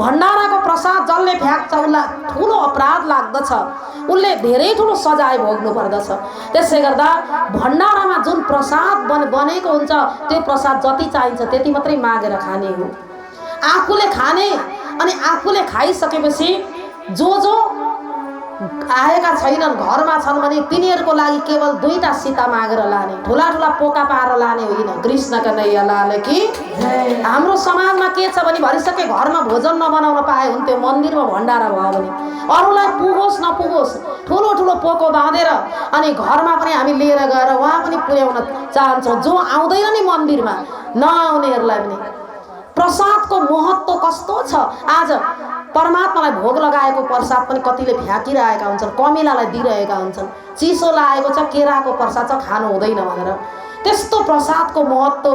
भण्डाराको प्रसाद जसले फ्याँक्छ उसलाई ठुलो अपराध लाग्दछ, उसले धेरै ठुलो सजाय भोग्नु पर्दछ। त्यसै गर्दा भण्डारामा जुन प्रसाद बनेको हुन्छ त्यो प्रसाद जति चाहिन्छ त्यति मात्रै मागेर खाने हो, आफूले खाने। अनि आफूले खाइसकेपछि जो आएका छैनन्, घरमा छन् भने तिनीहरूको लागि केवल 2टा सीता मागेर लाने, ठुला ठुला पोका पारेर लाने होइन। कृष्णका नैया लाल कि हाम्रो समाजमा के छ भने भरिसके घरमा भोजन नबनाउन पाए हुन्थ्यो, मन्दिरमा भण्डारा भयो भने अरूलाई पुगोस् नपुगोस् ठुलो ठुलो पोको बाँधेर अनि घरमा पनि हामी लिएर गएर उहाँ पनि पुर्याउन चाहन्छौँ। जो आउँदैन नि मन्दिरमा नआउनेहरूलाई पनि प्रसादको महत्त्व कस्तो छ। आज परमात्मालाई भोग लगाएको प्रसाद पनि कतिले फ्याँकिरहेका हुन्छन्, कमिलालाई दिइरहेका हुन्छन्। चिसो लागेको छ, केराको प्रसाद छ, खानु हुँदैन भनेर। त्यस्तो प्रसादको महत्त्व।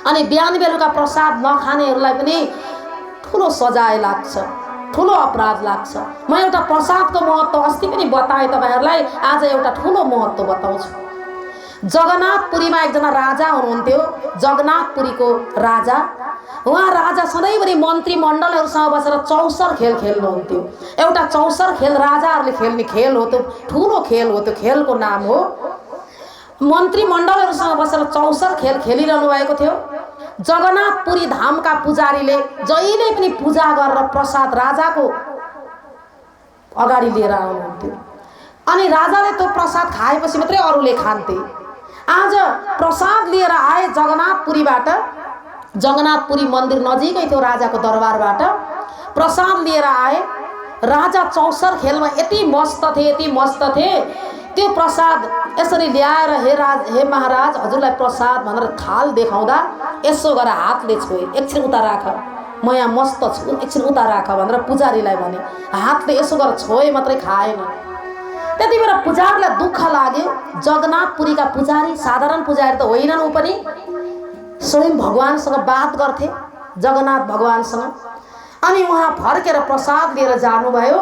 अनि बिहान बेलुका प्रसाद नखानेहरूलाई पनि ठुलो सजाय लाग्छ, ठुलो अपराध लाग्छ। म एउटा प्रसादको महत्त्व अस्ति पनि बताएँ तपाईँहरूलाई, आज एउटा ठुलो महत्त्व बताउँछु। जगन्नाथपुरीमा एकजना राजा हुनुहुन्थ्यो, जगन्नाथपुरीको राजा। उहाँ राजा सधैँभरि मन्त्रीमण्डलहरूसँग बसेर चौसर खेल खेल्नुहुन्थ्यो। एउटा चौसर खेल राजाहरूले खेल्ने खेल हो, त्यो ठुलो खेल हो। त्यो खेलको नाम हो, मन्त्रीमण्डलहरूसँग बसेर चौसर खेल खेलिरहनु भएको थियो। जगन्नाथपुरी धामका पुजारीले जहिले पनि पूजा गरेर प्रसाद राजाको अगाडि लिएर आउनुहुन्थ्यो। अनि राजाले त्यो प्रसाद खाएपछि मात्रै अरूले खान्थे। आज प्रसाद लिएर आए जगन्नाथपुरीबाट, जगन्नाथपुरी मन्दिर नजिकै थियो राजाको दरबारबाट। प्रसाद लिएर आए, राजा चौसर खेलमा यति मस्त थिए, यति मस्त थिए। त्यो प्रसाद यसरी ल्याएर हे महाराज हजुरलाई प्रसाद भनेर थाल देखाउँदा यसो गरेर हातले छोए, एकछिन उता राख, म यहाँ मस्त छु, एकछिन उता राख भनेर पुजारीलाई भने। हातले यसो गरेर छोए मात्रै खाएन। त्यति बेला पुजारीलाई दुःख लाग्यो। जगन्नाथपुरीका पुजारी साधारण पुजारी त होइनन्, ऊ पनि स्वयं भगवानसँग बात गर्थे, जगन्नाथ भगवानसँग। अनि उहाँ फर्केर प्रसाद लिएर जानुभयो।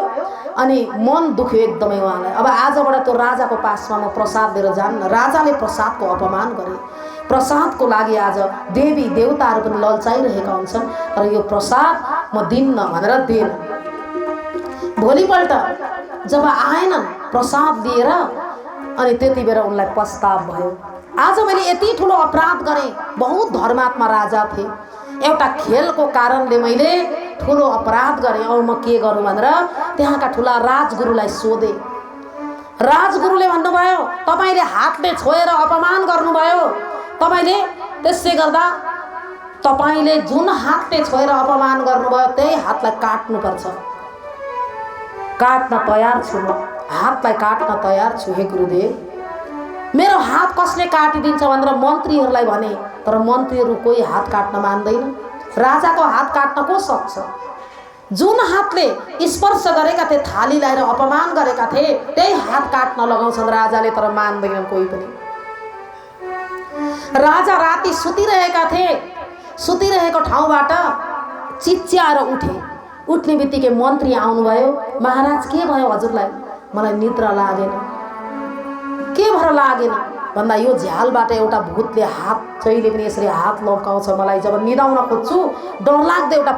अनि मन दुख्यो एकदमै उहाँलाई। अब आजबाट त्यो राजाको पासमा म प्रसाद लिएर जान्न। राजाले प्रसादको अपमान गरे। प्रसादको लागि आज देवी देवताहरू पनि ललचाइरहेका हुन्छन्, तर यो प्रसाद म दिन्न भनेर दिएन। भोलिपल्ट जब आएनन् प्रसाद लिएर, अनि त्यति बेला उनलाई पस्ताव भयो। आज मैले यति ठुलो अपराध गरेँ। बहुत धर्मात्मा राजा थिए, एउटा खेलको कारणले मैले ठुलो अपराध गरेँ। अब म के गरौँ भनेर त्यहाँका ठुला राजगुरुलाई सोधे। राजगुरुले भन्नुभयो तपाईँले हातले छोएर अपमान गर्नुभयो, तपाईँले त्यसै गर्दा तपाईँले जुन हातले छोएर अपमान गर्नुभयो त्यही हातलाई काट्नुपर्छ। काट्न तयार छु, म हातलाई काट्न तयार छु हे गुरुदेव। मेरो हात कसले काटिदिन्छ भनेर मन्त्रीहरूलाई भने, तर मन्त्रीहरू कोही हात काट्न मान्दैन। राजाको हात काट्न को सक्छ? जुन हातले स्पर्श गरेका थिए, थाली ल्याएर अपमान गरेका थिए, त्यही हात काट्न लगाउँछन् राजाले, तर मान्दैनन् कोही पनि। राजा राति सुतिरहेका थिए, सुतिरहेको ठाउँबाट चिच्याएर उठे। उठ्ने बित्तिकै मन्त्री आउनुभयो। महाराज के भयो हजुरलाई? मलाई निद्रा लागेन। के भएर लागेन भन्दा यो झ्यालबाट एउटा भूतले हात जहिले पनि यसरी हात लम्काउँछ। मलाई जब निदाउन खोज्छु डरलाग्दो एउटा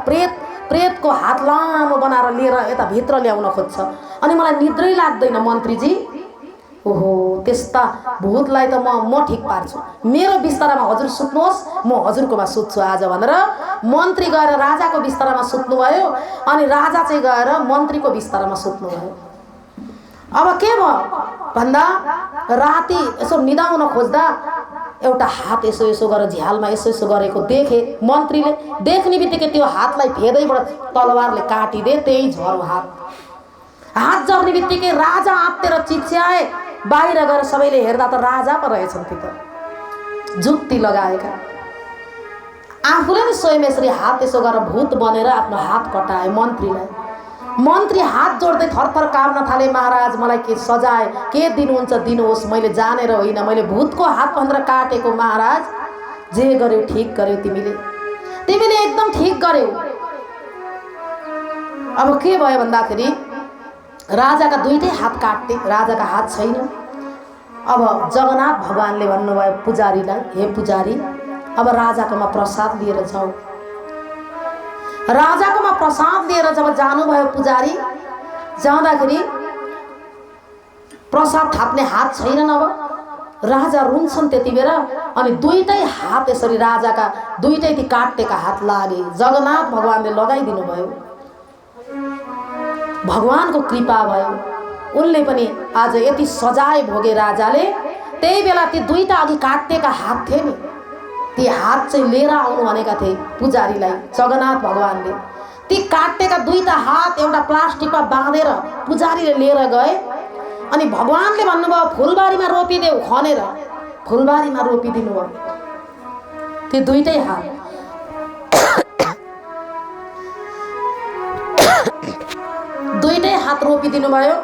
प्रेतको हात लामो बनाएर लिएर यता भित्र ल्याउन खोज्छ, अनि मलाई निद्रै लाग्दैन मन्त्रीजी। ओहो, त्यस्ता भूतलाई त म ठिक पार्छु। मेरो बिस्तारामा हजुर सुत्नुहोस्, म हजुरकोमा सुत्छु आज भनेर मन्त्री गएर राजाको बिस्तारामा सुत्नुभयो। अनि राजा चाहिँ गएर मन्त्रीको बिस्तारामा सुत्नुभयो। अब के भयो भन्दा राति यसो निदाउन खोज्दा एउटा हात यसो यसो गरेर झ्यालमा यसो यसो गरेको देखे मन्त्रीले। देख्ने बित्तिकै त्यो हातलाई फेदैबाट तलवारले काटिदिए, त्यही झर्यो हात झर्ने बित्तिकै राजा आत्तेर चिच्याए। बाहिर गएर सबैले हेर्दा त राजा पो रहेछन् ती त जुक्ति लगाएका। आफूले नि स्वयं यसरी हात यसो गरेर भूत बनेर आफ्नो हात कटाए मन्त्रीलाई। मन्त्री हात जोड्दै थरथर काम्न थाले। महाराज मलाई के सजाय के दिनुहुन्छ दिनुहोस्, मैले जानेर होइन, मैले भूतको हात भनेर काटेको। महाराज जे गर्यौ ठिक गर्यौ, तिमीले एकदम ठिक गर्यौ। अब के भयो भन्दाखेरि राजाका दुईटै हात काट्थे, राजाका हात छैन। अब जगन्नाथ भगवानले भन्नुभयो पुजारीलाई, हे पुजारी अब राजाकोमा प्रसाद लिएर जाऊ। राजाकोमा प्रसाद लिएर जब जानुभयो पुजारी, जाँदाखेरि प्रसाद थाप्ने हात छैन। अब राजा रुन्छन् त्यति बेला, अनि दुईटै हात यसरी राजाका दुईटै ती काटेका हात लागे। जगन्नाथ भगवानले लगाइदिनु भयो, भगवानको कृपा भयो। उनले पनि आज यति सजाय भोगे राजाले। त्यही बेला ती दुईटा अघि काटेका हात थिए नि, ती हात चाहिँ लिएर आउनु भनेका थिए पुजारीलाई जगन्नाथ भगवानले। ती काटेका दुईटा हात एउटा प्लास्टिकमा बाँधेर पुजारीले लिएर गए। अनि भगवानले भन्नुभयो फुलबारीमा रोपिदेऊ, खनेर फुलबारीमा रोपिदिनु भयो ती दुईटै हात। दुईटै हात रोपिदिनु भयो।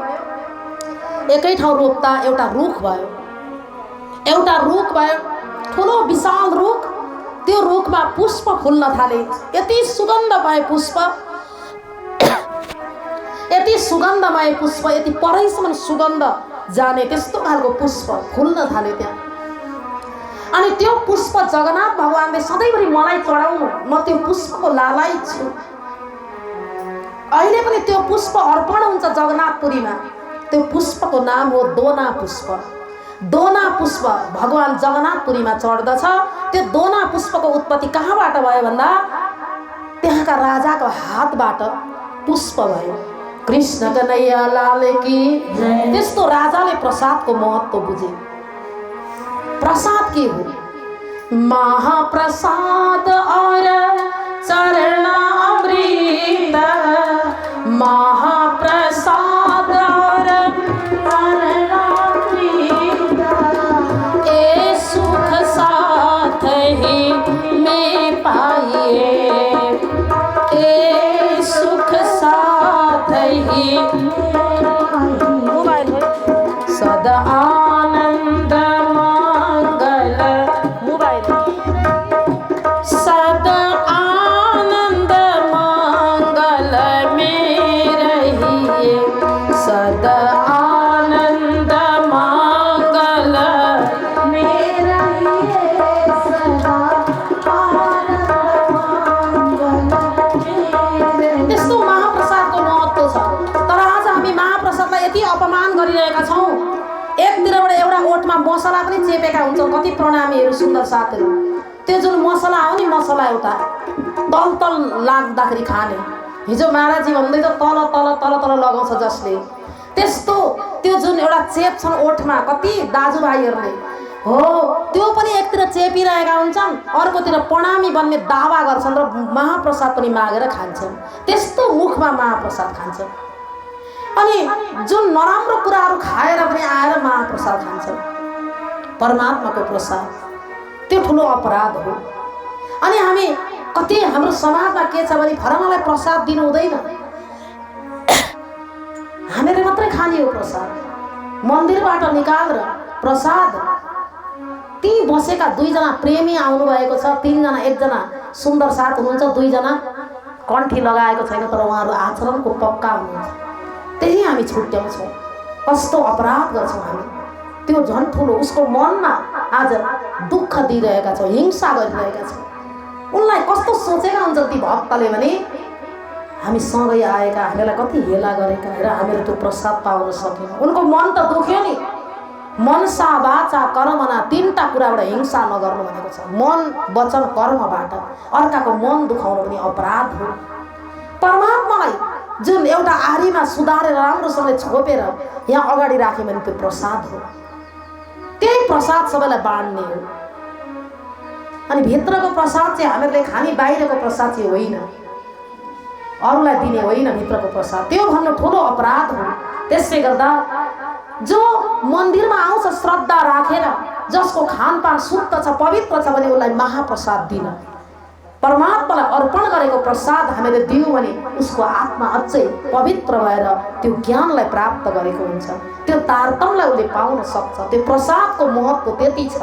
एकै ठाउँ रोप्दा एउटा रुख भयो, एउटा रुख भयो, ठुलो विशाल रुख। त्यो रुखमा पुष्प फुल्न थाले। यति सुगन्धमय पुष्प, यति सुगन्धमय पुष्प, यति परैसम्म सुगन्ध जाने त्यस्तो खालको पुष्प फुल्न थाले त्यहाँ। अनि त्यो पुष्प जगन्नाथ भगवानले सधैँभरि मलाई चढाउनु, म त्यो पुष्पको लालायित छु। अहिले पनि त्यो पुष्प अर्पण हुन्छ जगन्नाथपुरीमा। त्यो पुष्पको नाम हो दोना पुष्प। दोना पुष्प भगवान जगन्नाथपुरीमा चढ्दछ। त्यो दोना पुष्पको उत्पत्ति कहाँबाट भयो भन्दा त्यहाँका राजाको हातबाट पुष्प भयो। कृष्ण कन्हैया लाल की। त्यस्तो राजाले प्रसादको महत्त्व बुझे। प्रसाद के हो? महाप्रसाद और चरण अमृत, महाप्रसाद और चरण अमृत, ए सुख साथ ही में पाइए, ए सुख साथ ही सदा आनंद मंगल, सदा आनंद मंगल में रहिए, सदा आनंद मंगल में रहिए, सदा आनंद मंगल में रहिए। त्यस्तो महाप्रसादको महत्त्व छ। तर आज हामी महाप्रसादलाई यति अपमान गरिरहेका छौँ। एकतिरबाट एउटा ओठमा मसला पनि चेपेका हुन्छौँ। कति प्रणामीहरू सुन्दर साथहरू, त्यो जुन मसला हो नि, मसला एउटा तल तल लाग्दाखेरि खाने। हिजो महाराजी भन्दै त तल तल तल तल लगाउँछ जसले, त्यस्तो त्यो जुन एउटा चेप छन् ओठमा कति दाजुभाइहरूले, हो त्यो पनि एकतिर चेपिरहेका हुन्छन्, अर्कोतिर प्रणामी बन्ने दावा गर्छन् र महाप्रसाद पनि मागेर खान्छन्। त्यस्तो मुखमा महाप्रसाद खान्छन्। अनि जुन नराम्रो कुराहरू खाएर पनि आएर महाप्रसाद खान्छन्, परमात्माको प्रसाद, त्यो ठुलो अपराध हो। अनि हामी कति हाम्रो समाजमा के छ भने फरमालाई प्रसाद दिनु हुँदैन, हामीले मात्रै खाने हो प्रसाद। मन्दिरबाट निकालेर प्रसाद ती बसेका दुईजना प्रेमी आउनु भएको छ, तीनजना, एकजना सुन्दर साथ हुनुहुन्छ, दुईजना कण्ठी लगाएको छैन तर उहाँहरू आचरणको पक्का हुनुहुन्छ, त्यही हामी छुट्याउँछौँ। कस्तो अपराध गर्छौँ हामी, त्यो झन् ठुलो। उसको मनमा आज दुःख दिइरहेका छौँ, हिंसा गरिरहेका छौँ। उनलाई कस्तो सोचेका हुन्छन् ती भक्तले भने हामी सँगै आएका, हामीलाई कति हेला गरेका र हामीले त्यो प्रसाद पाउन सकेनौँ। उनको मन त दुख्यो नि। मनसा वाचा कर्मना, तीनटा कुराबाट हिंसा नगर्नु भनेको छ। मन, वचन, कर्मबाट अर्काको मन दुखाउनु पनि अपराध हो। परमात्मालाई जुन एउटा आरीमा सुधारेर राम्रोसँगले छोपेर यहाँ अगाडि राख्यो भने त्यो प्रसाद हो। त्यही प्रसाद सबैलाई बाँड्ने हो। अनि भित्रको प्रसाद चाहिँ हामीले खाने, बाहिरको प्रसाद चाहिँ होइन, अरूलाई दिने होइन भित्रको प्रसाद। त्यो भन्नु ठुलो अपराध हो। त्यसले गर्दा जो मन्दिरमा आउँछ श्रद्धा राखेर, जसको खानपान शुद्ध छ, पवित्र छ भने उसलाई महाप्रसाद दिन, परमात्मालाई अर्पण गरेको प्रसाद हामीले दियौँ भने उसको आत्मा अझै पवित्र भएर त्यो ज्ञानलाई प्राप्त गरेको हुन्छ, त्यो तारतम्यलाई उसले पाउन सक्छ। त्यो प्रसादको महत्त्व त्यति छ।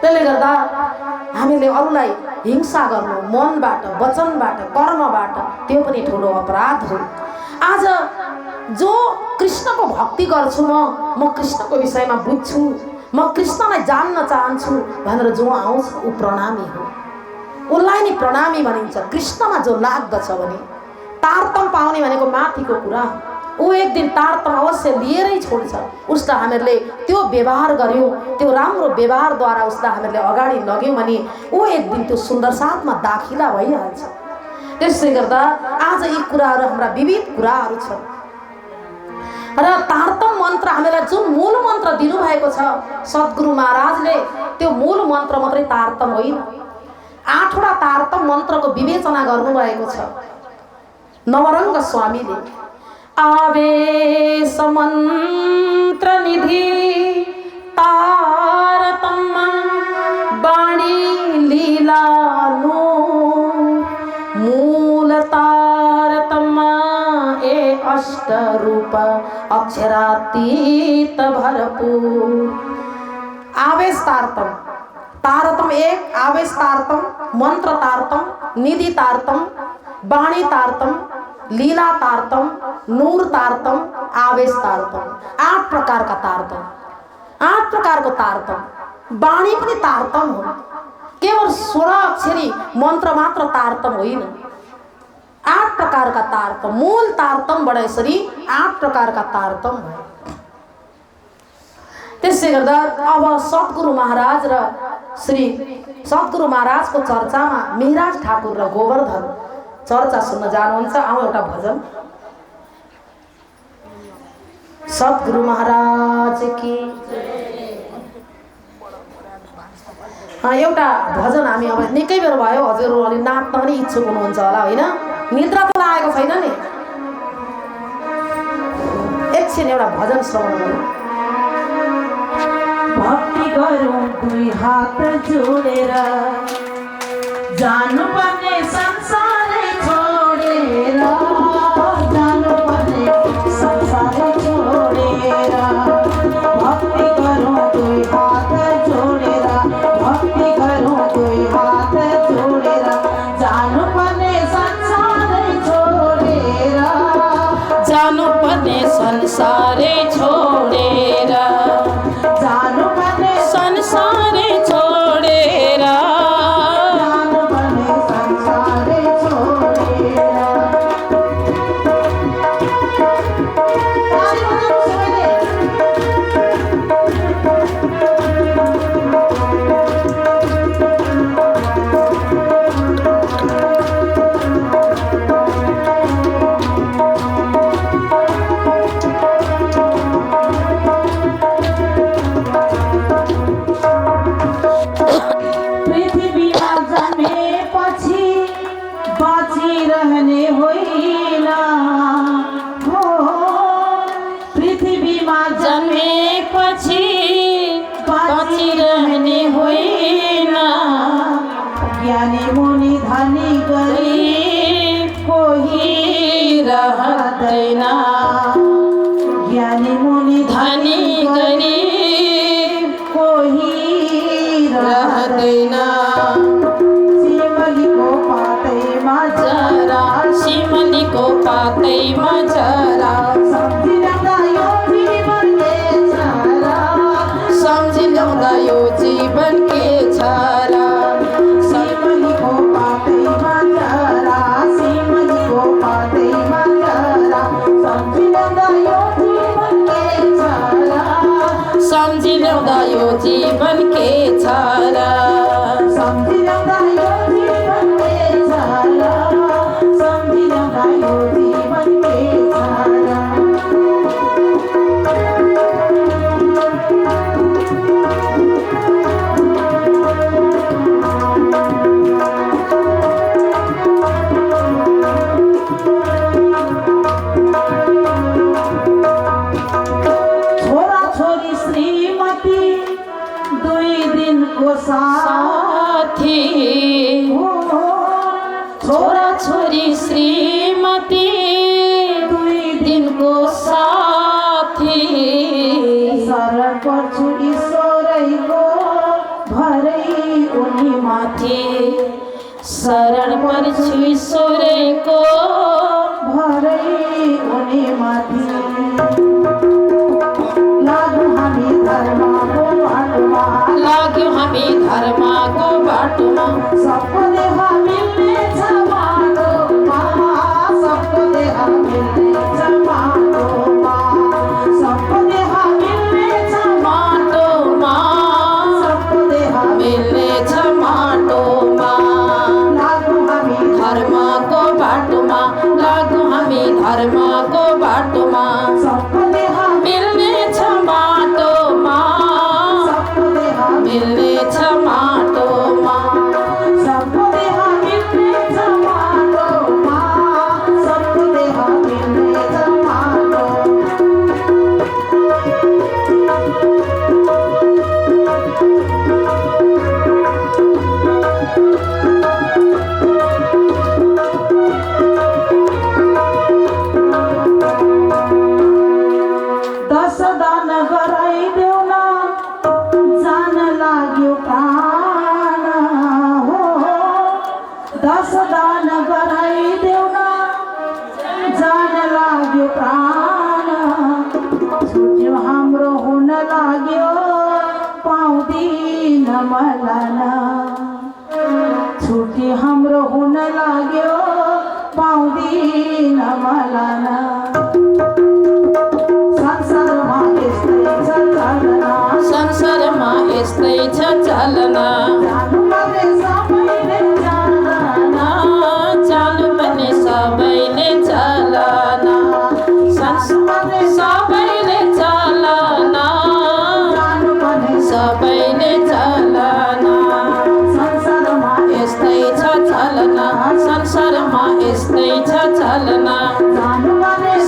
त्यसले गर्दा हामीले अरूलाई हिंसा गर्नु मनबाट, वचनबाट, कर्मबाट, त्यो पनि ठुलो अपराध हो। आज जो कृष्णको भक्ति गर्छु, म कृष्णको विषयमा बुझ्छु, म कृष्णलाई जान्न चाहन्छु भनेर जो आउँछ ऊ प्रणामी हो। उसलाई नि प्रणामी भनिन्छ। कृष्णमा जो लाग्दछ भने तारतम पाउने भनेको माथिको कुरा हो। ऊ एक दिन तारतम अवश्य लिएरै छोड्छ। उसलाई हामीहरूले त्यो व्यवहार गर्यौँ, त्यो राम्रो व्यवहारद्वारा उसलाई हामीहरूले अगाडि लग्यौँ भने ऊ एक दिन त्यो सुन्दर साथमा दाखिला भइहाल्छ। त्यसले गर्दा आज यी कुराहरू हाम्रा विविध कुराहरू छन् र तारतम मन्त्र हामीलाई जुन मूल मन्त्र दिनुभएको छ सद्गुरु महाराजले, त्यो मूल मन्त्र मात्रै तारतम होइन, 8वटा तारतम मन्त्रको विवेचना गर्नुभएको छ नवरङ्ग स्वामीले। आवेश मन्त्र निधि तारतम बाणी लीलानु मूल तारतम ए अष्टरूप अक्षरातीत भरपूर। आवेश तारतम, तारतम एक, आवेश तारतम, मंत्र तारतम, निधि तारतम, बाणी तारतम, लीला तारतम, नूर तारतम, आवेश तारतम। 8 प्रकार का तारतम, 8 प्रकार को तारतम। बाणी पनि तारतम हो, केवल 16 अक्षरी मंत्र मात्र तारतम होइन। 8 प्रकार का तारतम, मूल तारतम बड़ा यसरी 8 प्रकार का तारतम भयो। त्यसले गर्दा अब सद्गुरु महाराज र श्री सद्गुरु महाराजको चर्चामा मिहिराज ठाकुर र गोवर्धन चर्चा सुन्न जानुहुन्छ। आउँ एउटा भजन। सद्गुरु महाराज की एउटा भजन हामी अब निकै बेर भयो, हजुरहरू अलि नाच्न पनि इच्छुक हुनुहुन्छ होला होइन? निद्रा त लागेको छैन नि? एकछिन एउटा भजन श्रवण गरौँ। भक्ति गरौँ दुई हात जोडेर, जानुपर्ने संसारै छोडेर, जानुपर्ने संसारै छोडेर। भक्ति गरौँ दुई हात जोडेर, भक्ति गरौँ दुई हात जोडेर, जानुपर्ने संसारै छोडेर, जानुपर्ने संसारै छोडेर, जानुपर्ने संसारै छोडेर, जानुपर्ने संसारै छोडेर। पृथ्वीमा जन्मेपछि बाँचिरहने होइन हो, पृथ्वीमा जन्मेपछि बाँचिरहने होइन, ज्ञानी मुनि धनी गरीब कोही रहँदैन, ज्ञानी मुनि धनी गरीब कोही रहँदैन। सिमलीको पातैमा जरा, सिमलीको पातैमा जरा, सम्झिँदा यो जीवन के छ र, सम्झिँदा यो जीवन के छ र। सिमलीको पातैमा जरा, सिमलीको पातैमा जरा, सम्झिँदा यो जीवन के छ र, सम्झिँदा यो जीवन के छ र। सम्झिँदा यो जीवन के छ र, सम्झिँदा यो जीवन के छ र। छोरा छोरी श्रीमती दुई दिनको साथी, छोरा छोरी श्रीमती दुई दिनको साथी, शरण पर्छु ईश्वरैको भरै उनी माथि, शरण पर्छु ईश्वरको भरै उनी माथि। लाग्यौँ हामी धर्मको बाटोमा, लाग्यौँ हामी धर्मको बाटोमा, सबको देह 10 दान गराइदेऊ न जान लाग्यो प्राण हो 10 दान गराइदेऊ न जान लाग्यो प्राण छुट्यो हाम्रो हुन लाग्यो पाउँदिन मलन छुट्टी हाम्रो हुन लाग्यो पाउँदिन मलन संसारमा यस्तै छ चलना जानुपर्ने सबैले चलना सबैले चलना सबैले चलना यस्तै छ चलना संसारमा यस्तै छ चलना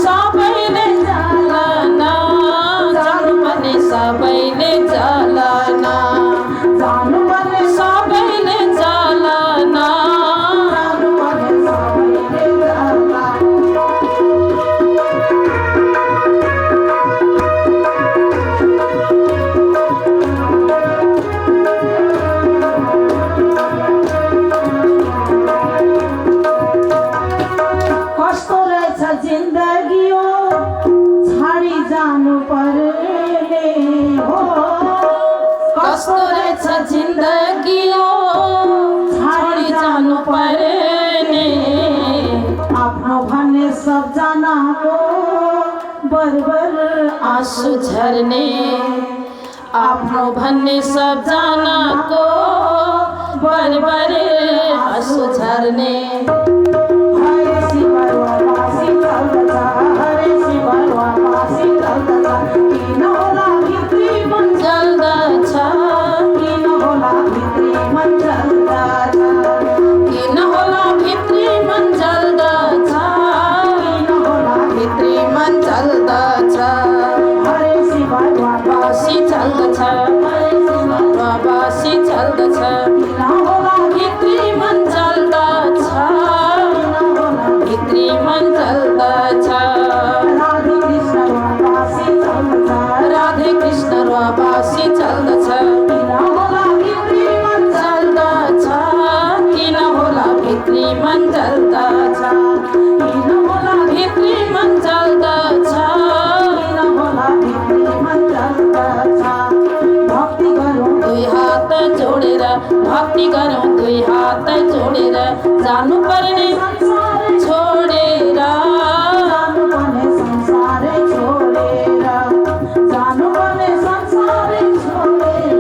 सबैले चलना जानुपर्ने सबैले चलना सबैले चलना कस्तो रहेछ जिन्दगी हो छाडी जानु पर्ने हो कस्तो रहेछ जिन्दगी हो छाडी जानु पर्ने आफ्नो भन्ने सबजनाको बरबर आँसु झर्ने आफ्नो भन्ने सबजनाको बरबर आँसु झर्ने हरे शिवरवा बासी चल्दछ हरे शिवरवा बासी चल्दछ किन होला भित्री मन जल्दछ किन होला भित्री मन चल्दछ किन होला भित्री मन जल्दछ किन होला भित्री मन जल्दछ हरे शिवरवा बासी चल्दछ बासी चल्दछ किन होला भित्री मन जल्दछ भित्री मन जल्दछ राधे कृष्णवा बासी चल्दछ राधे कृष्ण बासी चल्दछ किन होला भित्री मन जल्दछ किन होला भित्री मन जल्दछ किन होला भित्री मन जल्दछ किन होला भित्री मन चल्दछ भक्ति गरौँ दुई हात जोडेर भक्ति गरौँ दुई हात जोडेर जानु पर्ने छोडेर जानुपर्ने संसारै छोडेर जानुपर्ने संसारै छोडेर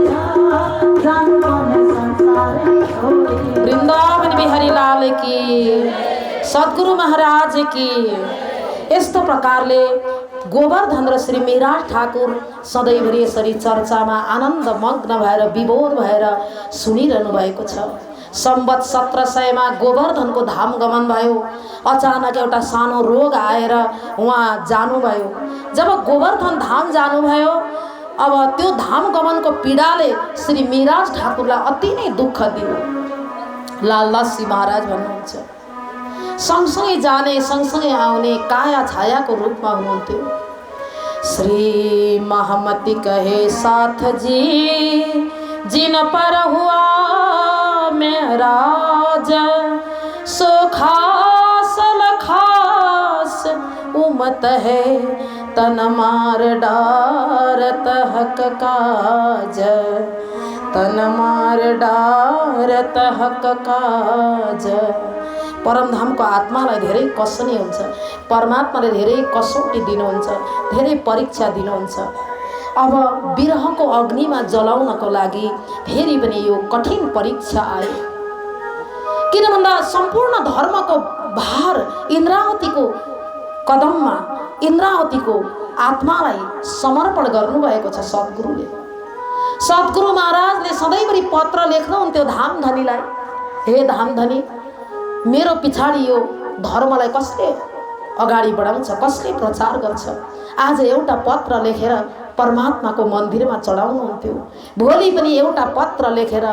जानुपर्ने संसारै छोडेर वृन्दावन बिहारी लाल की सद्गुरु महाराज की। यस्तो प्रकारले गोवर्धन र श्री मिराज ठाकुर सधैँभरि यसरी चर्चामा आनन्दमग्न भएर विभोर भएर सुनिरहनु भएको छ। सम्वत 1700 गोवर्धनको धाम गमन भयो। अचानक एउटा सानो रोग आएर उहाँ जानुभयो। जब गोवर्धन धाम जानुभयो अब त्यो धाम गमनको पीडाले श्री मिराज ठाकुरलाई अति नै दुःख दियो। लालदासजी महाराज भन्नुहुन्छ सँगसँगै जाने सँगसँगै आउने काया छायाको रूपमा हुनुहुन्थ्यो। श्री महामती कहे साथ जी जिन पर हुआ मेराज सो खास लखास उमत है तन मार डारत हक काज तन मार डारत हक काज। परमधामको आत्मालाई धेरै कसनी हुन्छ। परमात्माले धेरै कसौटी दिनुहुन्छ, धेरै परीक्षा दिनुहुन्छ। अब विरहको अग्निमा जलाउनको लागि फेरि पनि यो कठिन परीक्षा आयो। किन भन्दा सम्पूर्ण धर्मको भार इन्द्रावतीको कदममा इन्द्रावतीको आत्मालाई समर्पण गर्नुभएको छ सद्गुरुले। सद्गुरु महाराजले सधैँभरि पत्र लेख्नुहुन्थ्यो धामधनीलाई, हे धामधनी मेरो पछाडि यो धर्मलाई कसले अगाडि बढाउँछ, कसले प्रचार गर्छ। आज एउटा पत्र लेखेर परमात्माको मन्दिरमा चढाउनुहुन्थ्यो, भोलि पनि एउटा पत्र लेखेर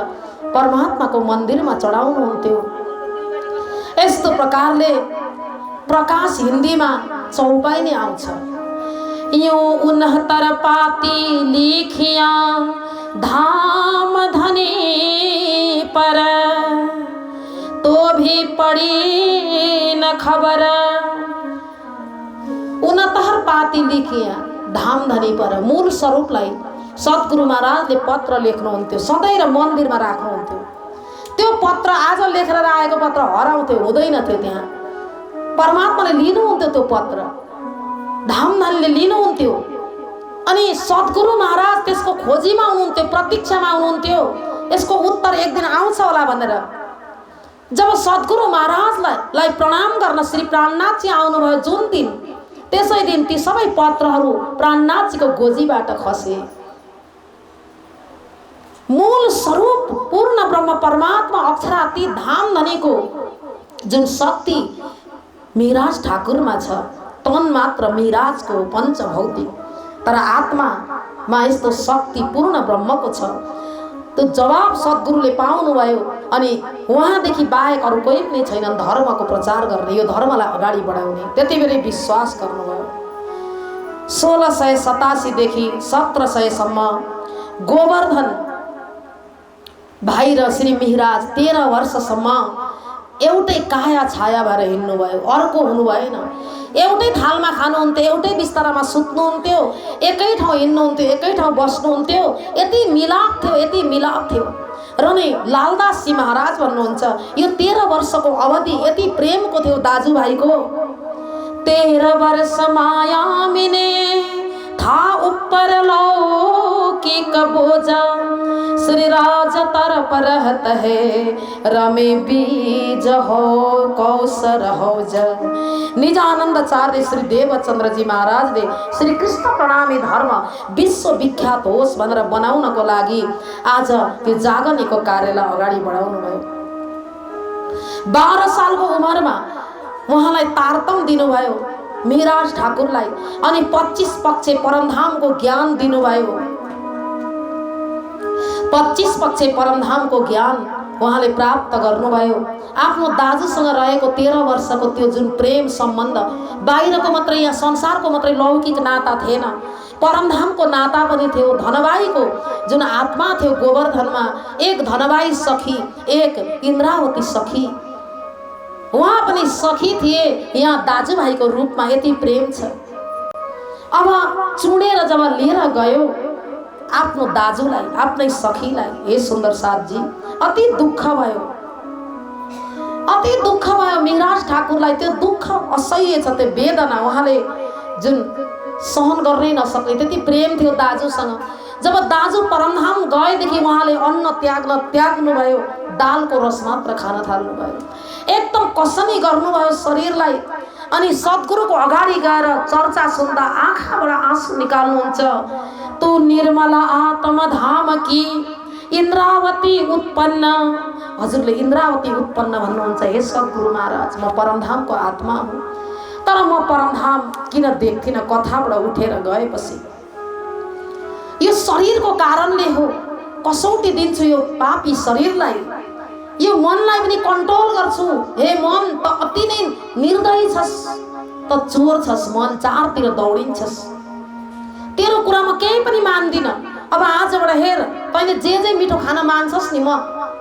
परमात्माको मन्दिरमा चढाउनुहुन्थ्यो। यस्तो प्रकारले प्रकाश हिन्दीमा चौपाई नै आउँछ। यूं 69 पाती लिखिया धाम धनी पर, तो भी पड़ी न खबर। 69 पाती लिखिया धाम धनी पर। मूल स्वरूपलाई सद्गुरु महाराजले पत्र लेख्नुहुन्थ्यो, सधैँ र मन्दिरमा राख्नुहुन्थ्यो। त्यो पत्र आज लेखेर आएको पत्र हराउँथ्यो, हुँदैन थियो। त्यहाँ परमात्माले लिनुहुन्थ्यो त्यो पत्र, धामधनीले लिनुहुन्थ्यो। अनि सद्गुरु महाराज त्यसको खोजीमा हुनुहुन्थ्यो, प्रतीक्षामा हुनुहुन्थ्यो, यसको उत्तर एक दिन आउँछ होला भनेर। जब सद्गुरु महाराजलाई प्रणाम गर्न श्री प्राणनाथजी आउनुभयो जुन दिन, त्यसै दिन ती सबै पत्रहरू प्राणनाथजीको गोजीबाट खसे। मूल स्वरूप पूर्ण ब्रह्म परमात्मा अक्षरातीत धामधनीको जुन शक्ति मिहिराज ठाकुरमा छ, तन मात्र मिहिराजको पञ्चभौतिक, तर आत्मामा यस्तो शक्ति पूर्ण ब्रह्मको छ। त्यो जवाब सद्गुरुले पाउनुभयो। अनि उहाँदेखि बाहेक अरू कोही पनि छैनन् धर्मको प्रचार गर्ने, यो धर्मलाई अगाडि बढाउने। त्यति बेलै विश्वास गर्नुभयो। 1687 देखि 1700 सम्म गोवर्धन भाइ र श्री मिहिराज 13 वर्षसम्म एउटै काया छाया भएर हिँड्नुभयो, अर्को हुनु भएन। एउटै थालमा खानुहुन्थ्यो, एउटै बिस्तारामा सुत्नुहुन्थ्यो, एकै ठाउँ हिँड्नुहुन्थ्यो, एकै ठाउँ बस्नुहुन्थ्यो। यति मिलाप थियो, यति मिलाप थियो। र नै लालदासजी महाराज भन्नुहुन्छ, यो 13 वर्षको अवधि यति प्रेमको थियो दाजुभाइको। 13 वर्ष माया मिने था ऊपर लौकिक बोझ, श्री राज तरफ रहत है रमे बीज हो कौसर हो ज। निजानन्दाचार्य श्री देवचन्द्र जी महाराजले श्री कृष्ण प्रणामी धर्म विश्वविख्यात होस् भनेर बनाउनको लागि आज त्यो जागनेको कार्यलाई अगाडि बढाउनु भयो। 12 सालको उमेरमा उहाँलाई तारतम दिनुभयो मिहिराज ठाकुरलाई। अनि 25 पक्ष परमधामको ज्ञान दिनुभयो। 25 पक्ष परमधामको ज्ञान उहाँले प्राप्त गर्नुभयो। आफ्नो दाजुसँग रहेको 13 वर्षको त्यो जुन प्रेम सम्बन्ध, बाहिरको मात्रै या संसारको मात्रै लौकिक नाता थिएन, परमधामको नाता पनि थियो। धनबाईको जुन आत्मा थियो गोवर्धनमा, एक धनबाई सखी, एक इन्द्रावती सखी, उहाँ पनि सखी थिए। यहाँ दाजुभाइको रूपमा यति प्रेम छ। अब चुडेर जब लिएर गयो आफ्नो दाजुलाई, आफ्नै सखीलाई, हे सुन्दर साथजी, अति दुःख भयो, अति दुःख भयो मिहिराज ठाकुरलाई। त्यो दुःख असह्य छ, त्यो वेदना उहाँले जुन सहन गर्नै नसक्ने, त्यति प्रेम थियो दाजुसँग। जब दाजु परमधाम गएदेखि उहाँले अन्न त्याग्नुभयो, दालको रस मात्र खान थाल्नुभयो। एकदम कसनी गर्नुभयो शरीरलाई। अनि सद्गुरुको अगाडि गएर चर्चा सुन्दा आँखाबाट आँसु निकाल्नुहुन्छ। तू निर्मला आत्मधाम की इन्द्रावती उत्पन्न। हजुरले इन्द्रावती उत्पन्न भन्नुहुन्छ। हे सद्गुरु महाराज, म परमधामको आत्मा हुँ, तर म परमधाम किन देख्थिन? कथाबाट उठेर गएपछि यो शरीरको कारणले हो। कसौटी दिन्छु यो पापी शरीरलाई, यो मनलाई पनि कन्ट्रोल गर्छु। हे मन, त अति नै निर्दयी छस्, त चोर छस्, मन चारतिर दौडिन्छस्, तेरो कुरामा केही पनि मान्दिन। अब आजबाट हेर, तैँले जे मिठो खान मान्छस् नि, म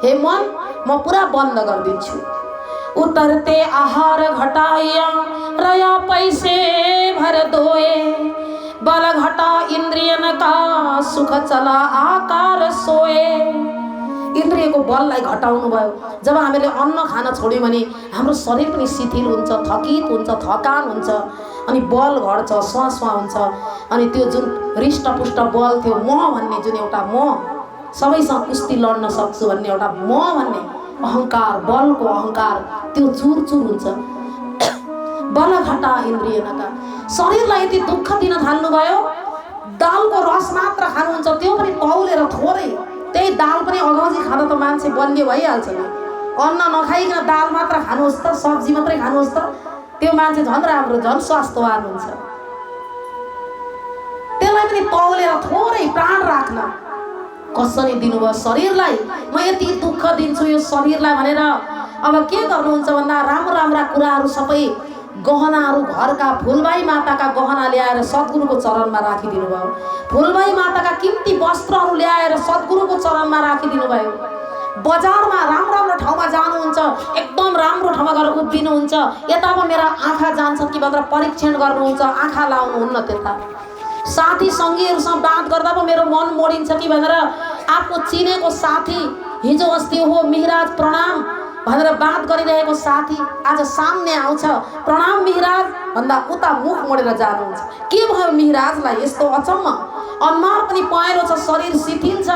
हे मन म पुरा बन्द गरिदिन्छु। उतरते आहार घटाया रया पैसे भर दोए, बल घटा इन्द्रियन का सुख चला आकार सोए। इन्द्रियको बललाई घटाउनु भयो। जब हामीले अन्न खान छोड्यौँ भने हाम्रो शरीर पनि शिथिल हुन्छ, थकित हुन्छ, थकान हुन्छ, अनि बल घट्छ, स्वास्वा हुन्छ। अनि त्यो जुन हृष्टपुष्ट बल थियो, म भन्ने जुन एउटा म सबैसँग कुस्ती लड्न सक्छु भन्ने एउटा म भन्ने अहङ्कार, बलको अहङ्कार, त्यो चुरचुर हुन्छ। बल घटा इन्द्रियनका, शरीरलाई यति दुःख दिन थाल्नुभयो। दालको रस मात्र खानुहुन्छ, त्यो पनि तौलेर थोरै। त्यही दाल पनि अघौजी खाँदा त मान्छे बलियो भइहाल्छ नि। अन्न नखाइकन दाल मात्र खानुहोस् त, सब्जी मात्रै खानुहोस् त, त्यो मान्छे झन् राम्रो, झन् स्वास्थ्यवान हुन्छ। त्यसलाई पनि तौलेर थोरै प्राण राख्न कसरी दिनुभयो शरीरलाई। म यति दुःख दिन्छु यो शरीरलाई भनेर। अब के गर्नुहुन्छ भन्दा राम्रो राम्रा कुराहरू सबै गहनाहरू घरका फुलबाई माताका गहना ल्याएर सद्गुरुको चरणमा राखिदिनु भयो। फुलबाई माताका किम्ती वस्त्रहरू ल्याएर सद्गुरुको चरणमा राखिदिनु भयो। बजारमा राम्रो राम्रो ठाउँमा जानुहुन्छ, एकदम राम्रो ठाउँमा गएर उभिनुहुन्छ, यता पो मेरा आँखा जान्छन् कि भनेर परीक्षण गर्नुहुन्छ, आँखा लाउनुहुन्न। त्यता साथी सङ्गीहरूसँग बात गर्दा पो मेरो मन मोडिन्छ कि भनेर आफ्नो चिनेको साथी हिजो अस्ति हो मिहिराज प्रणाम भनेर बात गरिरहेको साथी आज सामने आउँछ, प्रणाम मिहिराज भन्दा उता मुख मोडेर जानुहुन्छ। के भयो मिहिराजलाई यस्तो अचम्म? अनुहार पनि पहेँलो छ, शरीर शिथिल छ,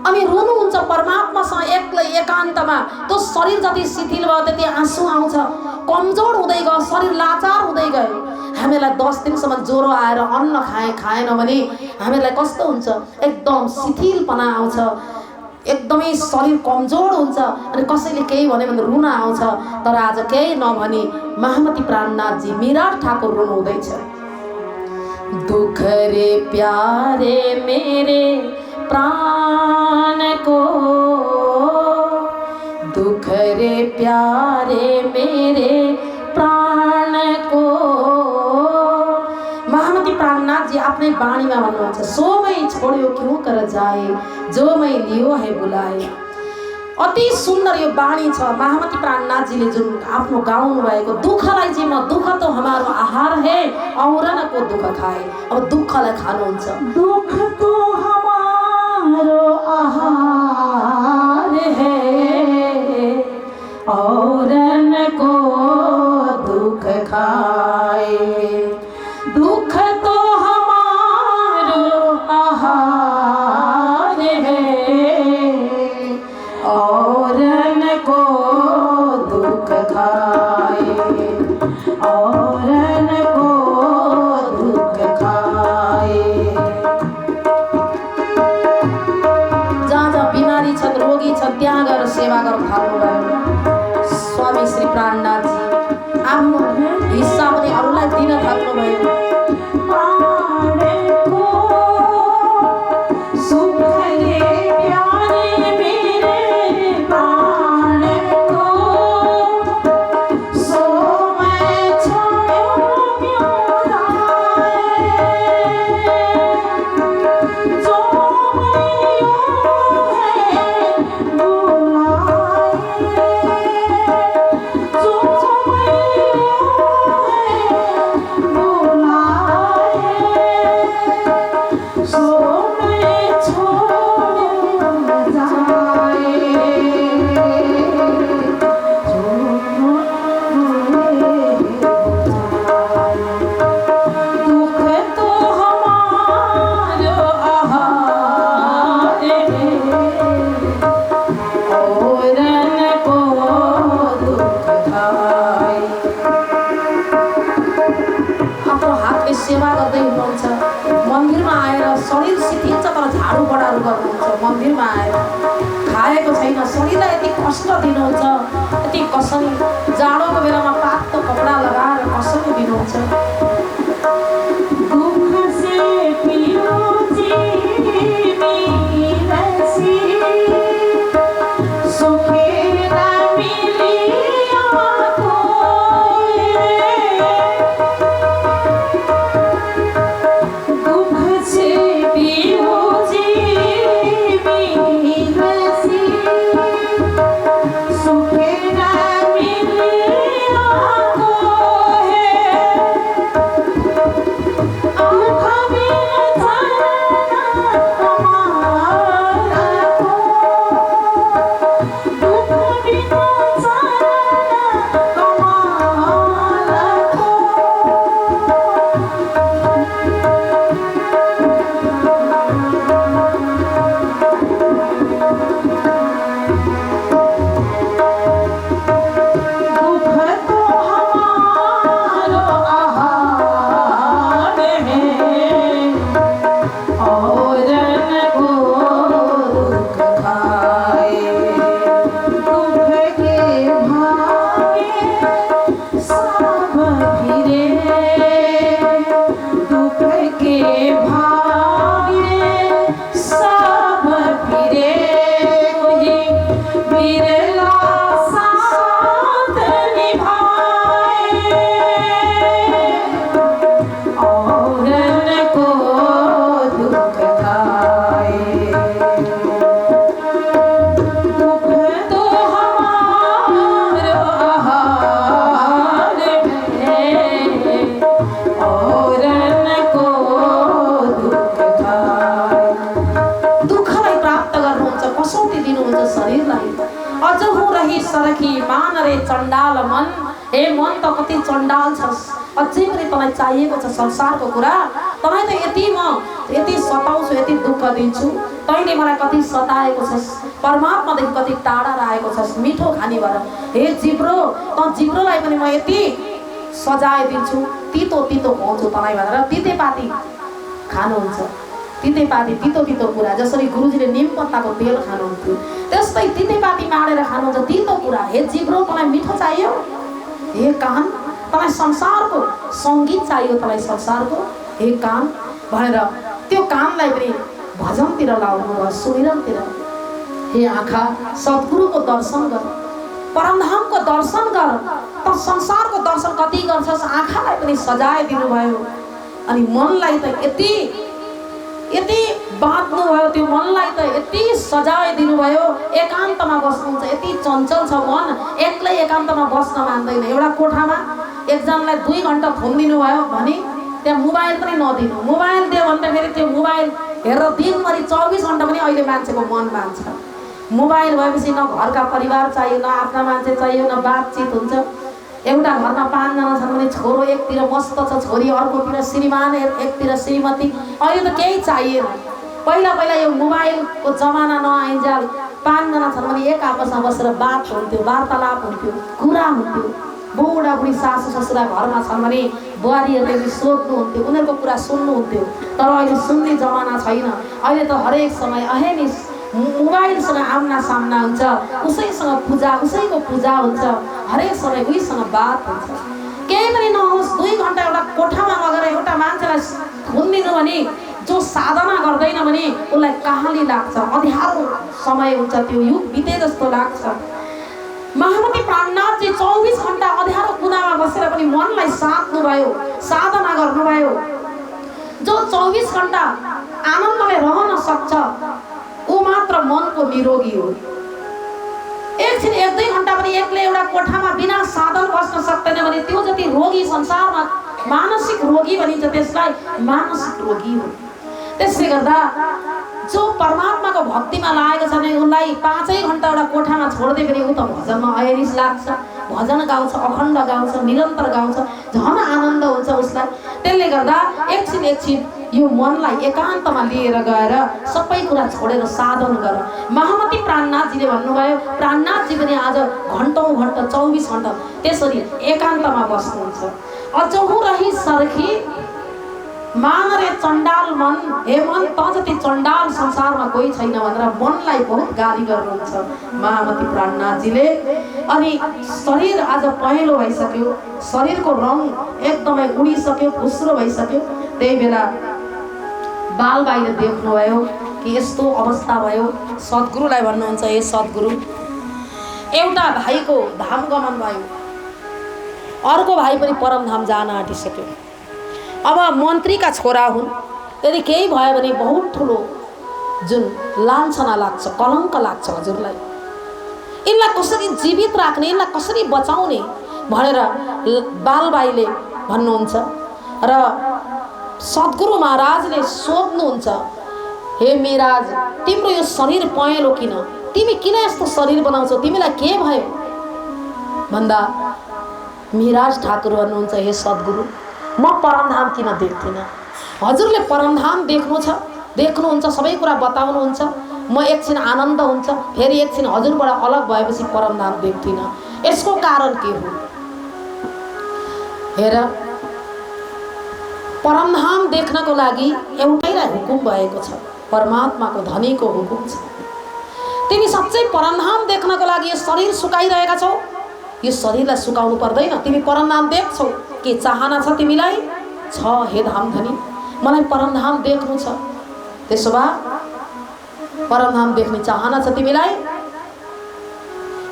अनि रुनुहुन्छ परमात्मासँग एक्लै एकान्तमा। त्यो शरीर जति शिथिल भयो त्यति आँसु आउँछ, कमजोर हुँदै गयो, शरीर लाचार हुँदै गयो। हामीलाई 10 दिनसम्म ज्वरो आएर अन्न खाएन भने हामीलाई कस्तो हुन्छ? एकदम शिथिलपना आउँछ, एकदमै शरीर कमजोर हुन्छ, अनि कसैले केही भन्यो भने रुन आउँछ। तर आज केही नभनी महामती प्राणनाथजी मिहिराज ठाकुर रुनु हुँदैछ। दुख रे प्यारे मेरे प्राण को, दुख रे प्यारे मेरे प्राण को। महामती प्राणनाथ जी अपने बाणी में भन्नुहुन्छ, सो मैं छोड्यो क्यों कर जाए, जो मैं लियो है बुलाए। अति सुंदर यो बाणी छ महामती प्राणनाथ जी ले जुन आफ्नो गाउनु भएको। दुःखलाई जिम्मा, दुःख तो हमारो आहार है और न को दुःख खाए। अब दुःखलाई खानुहुन्छ, दुःख तो हमारो आहार है और न को दुःख खाए। दुःख तो हमारो आहार है और न को दुःख खाए, और न को दुःख खाए। जहाँ जहाँ बिमारी छन्, रोगी छन्, त्यहाँ गएर सेवा गर्न थाल्नुभयो स्वामी श्री प्राणनाथ जी। आफ्नो हिस्सा पनि अरूलाई दिन थाल्नुभयो। सेवा गर्दै हुनुहुन्छ, मन्दिरमा आएर शरीर शिथिल छ तर झाडु बडाहरू गर्नुहुन्छ। मन्दिरमा आएर खाएको छैन, शरीरलाई यति कष्ट दिनुहुन्छ, यति कसरी जाडोको बेलामा पातको कपडा लगाएर कसरी दिनुहुन्छ। जो शरीरलाई अझहु रही सरखी मान रे चण्डाल मन। हे मन त कति चण्डाल छस्, अझै पनि तँलाई चाहिएको छ संसारको कुरा। तँलाई त यति सताउँछु, यति दुःख दिन्छु, तैँले मलाई कति सताएको छस्, परमात्मादेखि कति टाढा रहेको छस् मिठो खानी भएर। हे जिब्रो, तँ जिब्रोलाई पनि म यति सजाय दिन्छु, तितो तितो खुवाउँछु तँलाई भनेर तितेपाती खानुहुन्छ। तितेपाती तितो तितो कुरा, जसरी गुरुजीले निम पत्ताको तेल खानुहुन्थ्यो त्यस्तै तितेपाती माडेर खानुहुन्छ तितो कुरा। हे जिब्रो, तँलाई मिठो चाहियो? हे कान, तँलाई संसारको सङ्गीत चाहियो, तँलाई संसारको हे कान भनेर त्यो कानलाई पनि भजनतिर लाउनु भयो, सुमिरनतिर। हे आँखा, सद्गुरुको दर्शन गर, परमधामको दर्शन गर। त संसारको दर्शन कति गर्छस्, आँखालाई पनि सजाय दिनुभयो। अनि मनलाई त यति बाँध्नु भयो, त्यो मनलाई त यति सजाय दिनुभयो। एकान्तमा बस्नुहुन्छ, यति चञ्चल छ मन, एक्लै एकान्तमा बस्न मान्दैन। एउटा कोठामा एकजनालाई 2 घण्टा थुनिदिनु भयो भने त्यहाँ मोबाइल पनि नदिनु। मोबाइल दियो भन्दाखेरि त्यो मोबाइल हेरेर दिनभरि 24 घण्टा पनि अहिले मान्छेको मन मान्छ। मोबाइल भएपछि न घरका परिवार चाहियो, न आफ्ना मान्छे चाहियो, न बातचित हुन्छ। एउटा घरमा 5 जना छन् भने छोरो एकतिर मस्त छ, छोरी अर्कोतिर, श्रीमान एकतिर श्रीमती। अहिले त केही चाहिएन। पहिला यो मोबाइलको जमाना नआइन्जाल 5 जना छन् भने एक आपसमा बसेर बात हुन्थ्यो, वार्तालाप हुन्थ्यो, कुरा हुन्थ्यो। बुढाबुढी सासु ससुरा घरमा छन् भने बुहारीहरूले पनि सोध्नुहुन्थ्यो, उनीहरूको कुरा सुन्नुहुन्थ्यो। तर अहिले सुन्ने जमाना छैन। अहिले त हरेक समय अहेनी मोबाइलसँग आम्ना सामना हुन्छ, उसैसँग पूजा, उसैको पूजा हुन्छ, हरेक समय उहीसँग बात हुन्छ। केही पनि नहोस् 2 घण्टा एउटा कोठामा लगेर एउटा मान्छेलाई थुनिदिनु भने जो साधना गर्दैन भने उसलाई कहाँली लाग्छ, अँध्यारो समय हुन्छ, त्यो युग बिते जस्तो लाग्छ। महामती प्राणनाथजी 24 घण्टा अँध्यारो कुनामा बसेर पनि मनलाई साध्नुभयो, साधना गर्नुभयो। जो 24 घण्टा आनन्दले रहन सक्छ ऊ मात्र मनको निरोगी हो। एकछिन 1-2 घण्टा पनि एक्लै एउटा कोठामा बिना साधन बस्न सक्दैन भने त्यो जति रोगी संसारमा मानसिक रोगी भनिन्छ, त्यसलाई मानसिक रोगी हो। त्यसले गर्दा जो परमात्माको भक्तिमा लागेको छ भने उसलाई 5 घण्टा एउटा कोठामा छोड्दै पनि ऊ त भजनमा अहेरिस लाग्छ, भजन गाउँछ, अखण्ड गाउँछ, निरन्तर गाउँछ, झन् आनन्द हुन्छ उसलाई। त्यसले गर्दा एकछिन यो मनलाई एकान्तमा लिएर गएर सबै कुरा छोडेर साधन गर। महामती प्राणनाथजीले भन्नुभयो, प्राणनाथजी पनि आज घण्टौँ घण्टा 24 घण्टा त्यसरी एकान्तमा बस्नुहुन्छ। अझहु रही सरखी मान रे चण्डाल मन। हे मन, त जति चण्डाल संसारमा कोही छैन भनेर मनलाई बहुत गाली गर्नुहुन्छ महामती प्राणनाथजीले। अनि शरीर आज पहेँलो भइसक्यो, शरीरको रङ एकदमै उडिसक्यो, फुस्रो भइसक्यो। त्यही बेला बालबाईले देख्नुभयो कि यस्तो अवस्था भयो। सद्गुरुलाई भन्नुहुन्छ, हे सद्गुरु, एउटा भाइको धाम गमन भयो, अर्को भाइ पनि परमधाम जान आँटिसक्यो। अब मन्त्रीका छोरा हुन्, यदि केही भयो भने बहुत ठुलो जुन लान्छना लाग्छ, कलङ्क लाग्छ हजुरलाई। यिनलाई कसरी जीवित राख्ने, यिनलाई कसरी बचाउने भनेर बालबाईले भन्नुहुन्छ। र सद्गुरु महाराजले सोध्नुहुन्छ, हे मिराज, तिम्रो यो शरीर पहेँलो किन? तिमी किन यस्तो शरीर बनाउँछौ? तिमीलाई के भयो? भन्दा मिराज ठाकुर भन्नुहुन्छ, हे सद्गुरु, म परमधाम किन देख्दिनँ? हजुरले परमधाम देख्नुहुन्छ, सबै कुरा बताउनुहुन्छ। म एकछिन आनन्द हुन्छ, फेरि एकछिन हजुरबाट अलग भएपछि परमधाम देख्दिनँ। यसको कारण के हो? हेर, परमधाम देख्नको लागि एउटैलाई हुकुम भएको छ, परमात्माको धनीको हुकुम छ। तिमी सच्चै परमधाम देख्नको लागि यो शरीर सुकाइरहेका छौ, यो शरीरलाई सुकाउनु पर्दैन। तिमी परमधाम देख्छौ, के चाहना छ तिमीलाई? छ, हे धामधनी, मलाई परमधाम देख्नु छ। त्यसो भए परमधाम देख्ने चाहना छ तिमीलाई?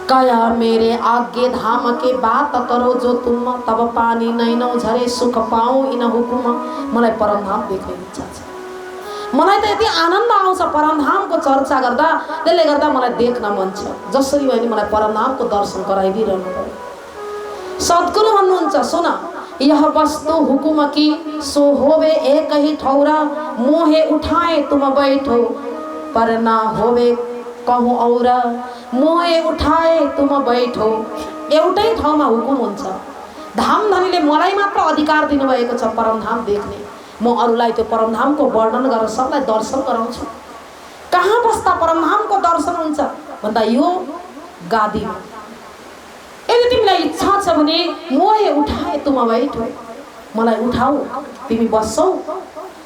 कया मेरे आगे धाम के बात करो जो तुम, तब पानी नैनौ झरे सुख पाऊ इन हुकुम। मलाई परमधाम देख्ने इच्छा छ। मलाई त यति आनन्द आउँछ परमधामको चर्चा गर्दा, त्यसले गर्दा मलाई देख्न मन छ। जसरी भए नि मलाई परमधामको दर्शन गराइदिइरहनु पर्यो। सद्गुरु भन्नुहुन्छ, सुन, यह वस्तु हुकुम की सो होवे एक ही ठौरा, मोहे उठाए तुम बैठो पर ना होवे कहूँ और मोहे उठाए तुम बैठो एउटै ठाउँमा हुकुम हुन्छ। धामधनीले मलाई मात्र अधिकार दिनुभएको छ परमधाम देख्ने। म अरूलाई त्यो परमधामको वर्णन गरेर सबलाई दर्शन गराउँछु। कहाँ बस्दा परमधामको दर्शन हुन्छ भन्दा यो गादीमा। यदि तिमीलाई इच्छा छ भने मोहे उठाए तुम बैठो, मलाई उठाऊ तिमी बस्छौ।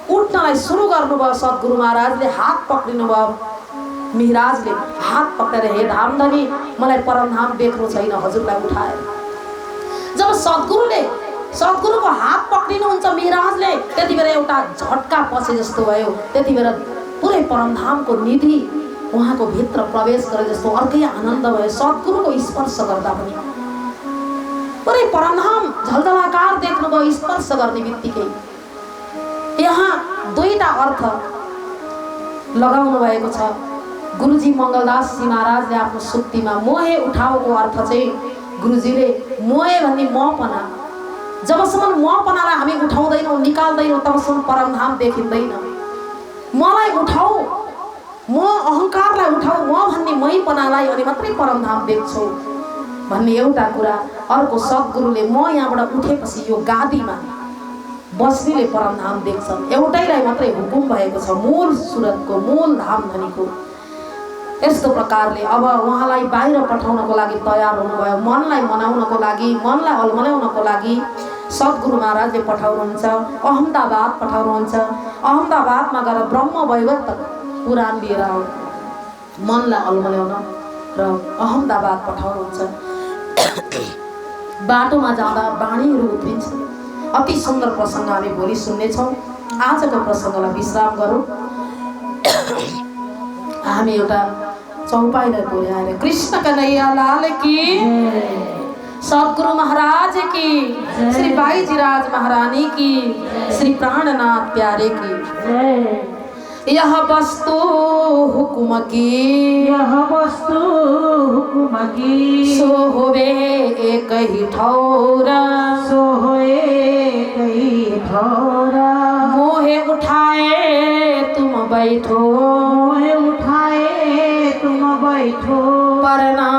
उठ्नलाई सुरु गर्नुभयो सद्गुरु महाराजले, हात पक्रिनु भयो। मिहिराजले हात पक्रेर हे धामधनी मलाई परमधाम देख्नु छैन, हजुरलाई उठाएर। जब सद्गुरुको हात पक्रिनुहुन्छ मिहिराजले, त्यति बेला एउटा झट्का पसे जस्तो भयो। त्यति बेला पुरै परमधामको निधि उहाँको भित्र प्रवेश गरे जस्तो अर्कै आनन्द भयो सद्गुरुको स्पर्श गर्दा पनि। पुरै परमधाम झलझलाकार देख्नुभयो स्पर्श गर्ने बित्तिकै। यहाँ दुईटा अर्थ लगाउनु भएको छ गुरुजी मङ्गलदास जी महाराजले आफ्नो सुक्तिमा। मोहे उठाउको अर्थ चाहिँ गुरुजीले मोहे भन्ने मपना, जबसम्म मपनालाई हामी उठाउँदैनौँ निकाल्दैनौँ तबसम्म परमधाम देखिँदैन। मलाई उठाऊ, म अहङ्कारलाई उठाऊ, म भन्ने मैपनालाई अनि मात्रै परमधाम देख्छौ भन्ने एउटा कुरा। अर्को सद्गुरुले म यहाँबाट उठेपछि यो गादीमा बस्नेले परमधाम देख्छन्। एउटैलाई मात्रै हुकुम भएको छ मूल सुरतको, मूल धामधनीको। यस्तो प्रकारले अब उहाँलाई बाहिर पठाउनको लागि तयार हुनुभयो। मनलाई मनाउनको लागि, मनलाई अलमल्याउनको लागि सद्गुरु महाराजले पठाउनुहुन्छ, अहमदाबाद पठाउनुहुन्छ। अहमदाबादमा गएर ब्रह्म वैवर्त पुराण लिएर आउनु, मनलाई अलमल्याउन र अहमदाबाद पठाउनुहुन्छ। बाटोमा जाँदा बाणीहरू उत्रिन्छ। अति सुन्दर प्रसङ्ग हामी भोलि सुन्नेछौँ। आजको प्रसङ्गलाई विश्राम गरौँ। हामी एउटा चौपाईलाई बोलाएर कृष्ण कन्हैया लाल की, सद्गुरु महाराज की, श्री बाईजीराज महारानी की, श्री प्राणनाथ प्यारे की। यह वस्तु हुकुम की, यह वस्तु हुकुम की, सो होवे एक ही ठौरा, सो होए कई ठौरा। मोहे उठाए तुम बैठो, मोहे उठाए तुम बैठो, पर ना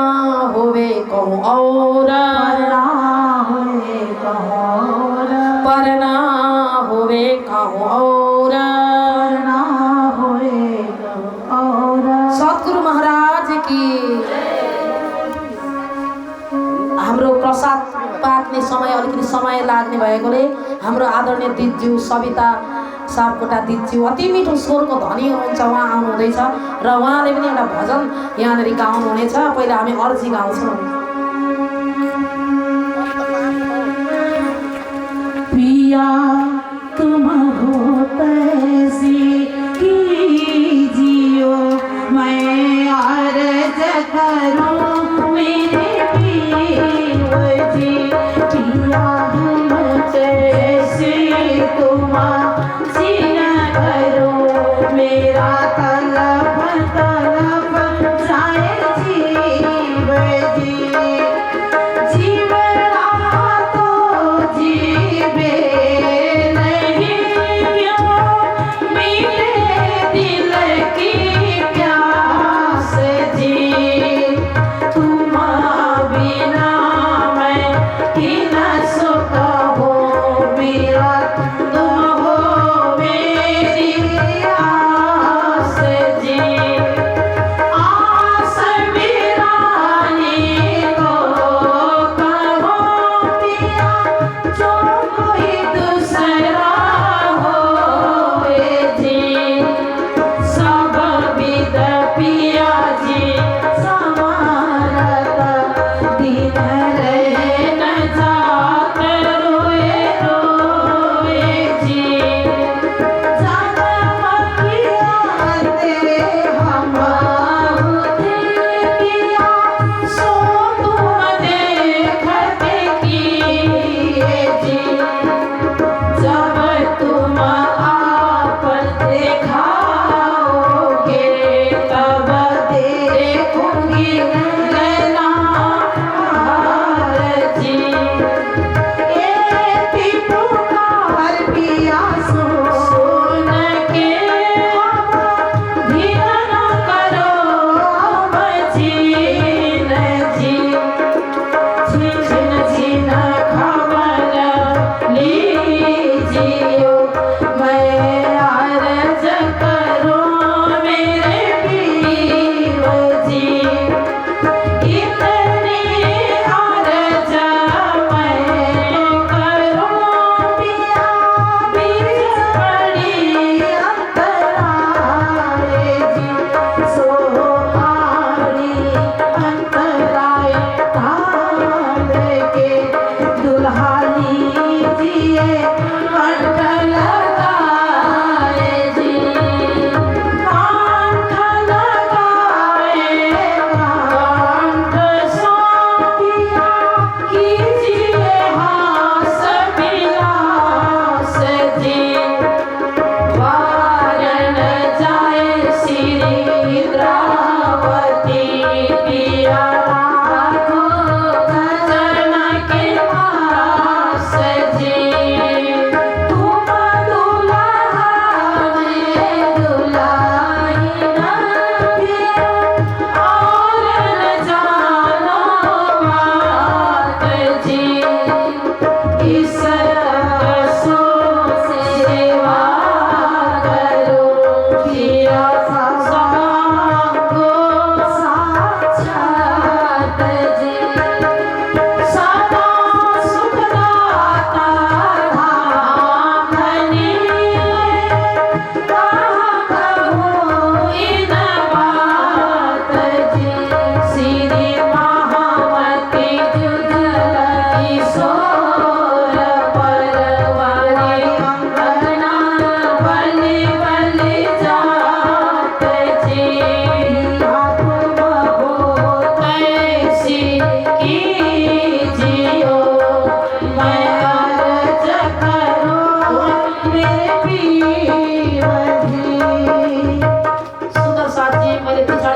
होवे कहूँ और, पर ना होए कहूँ और, पर ना होवे कहूँ और। सद्गुरु महाराज की। हाम्रो प्रसाद पाक्ने समय अलिकति समय लाग्ने भएकोले हाम्रो आदरणीय दिदज्यू सविता सापकोटा दिदज्यू अति मिठो स्वरको धनी हुनुहुन्छ, उहाँ आउनुहुँदैछ र उहाँले पनि एउटा भजन यहाँनिर गाउनुहुनेछ। पहिला हामी अर्जी गाउँछौँ। प्रिया तुम हो तैसी कीजियो, मैं अर्ज करूं मेरे पीर जी। प्रिया हम जैसी तुम जीन करो, मेरा तलब तलब जाए जीव जी। जीवना तो जीवे नहीं क्यों, मेरे दिल की प्यास जी।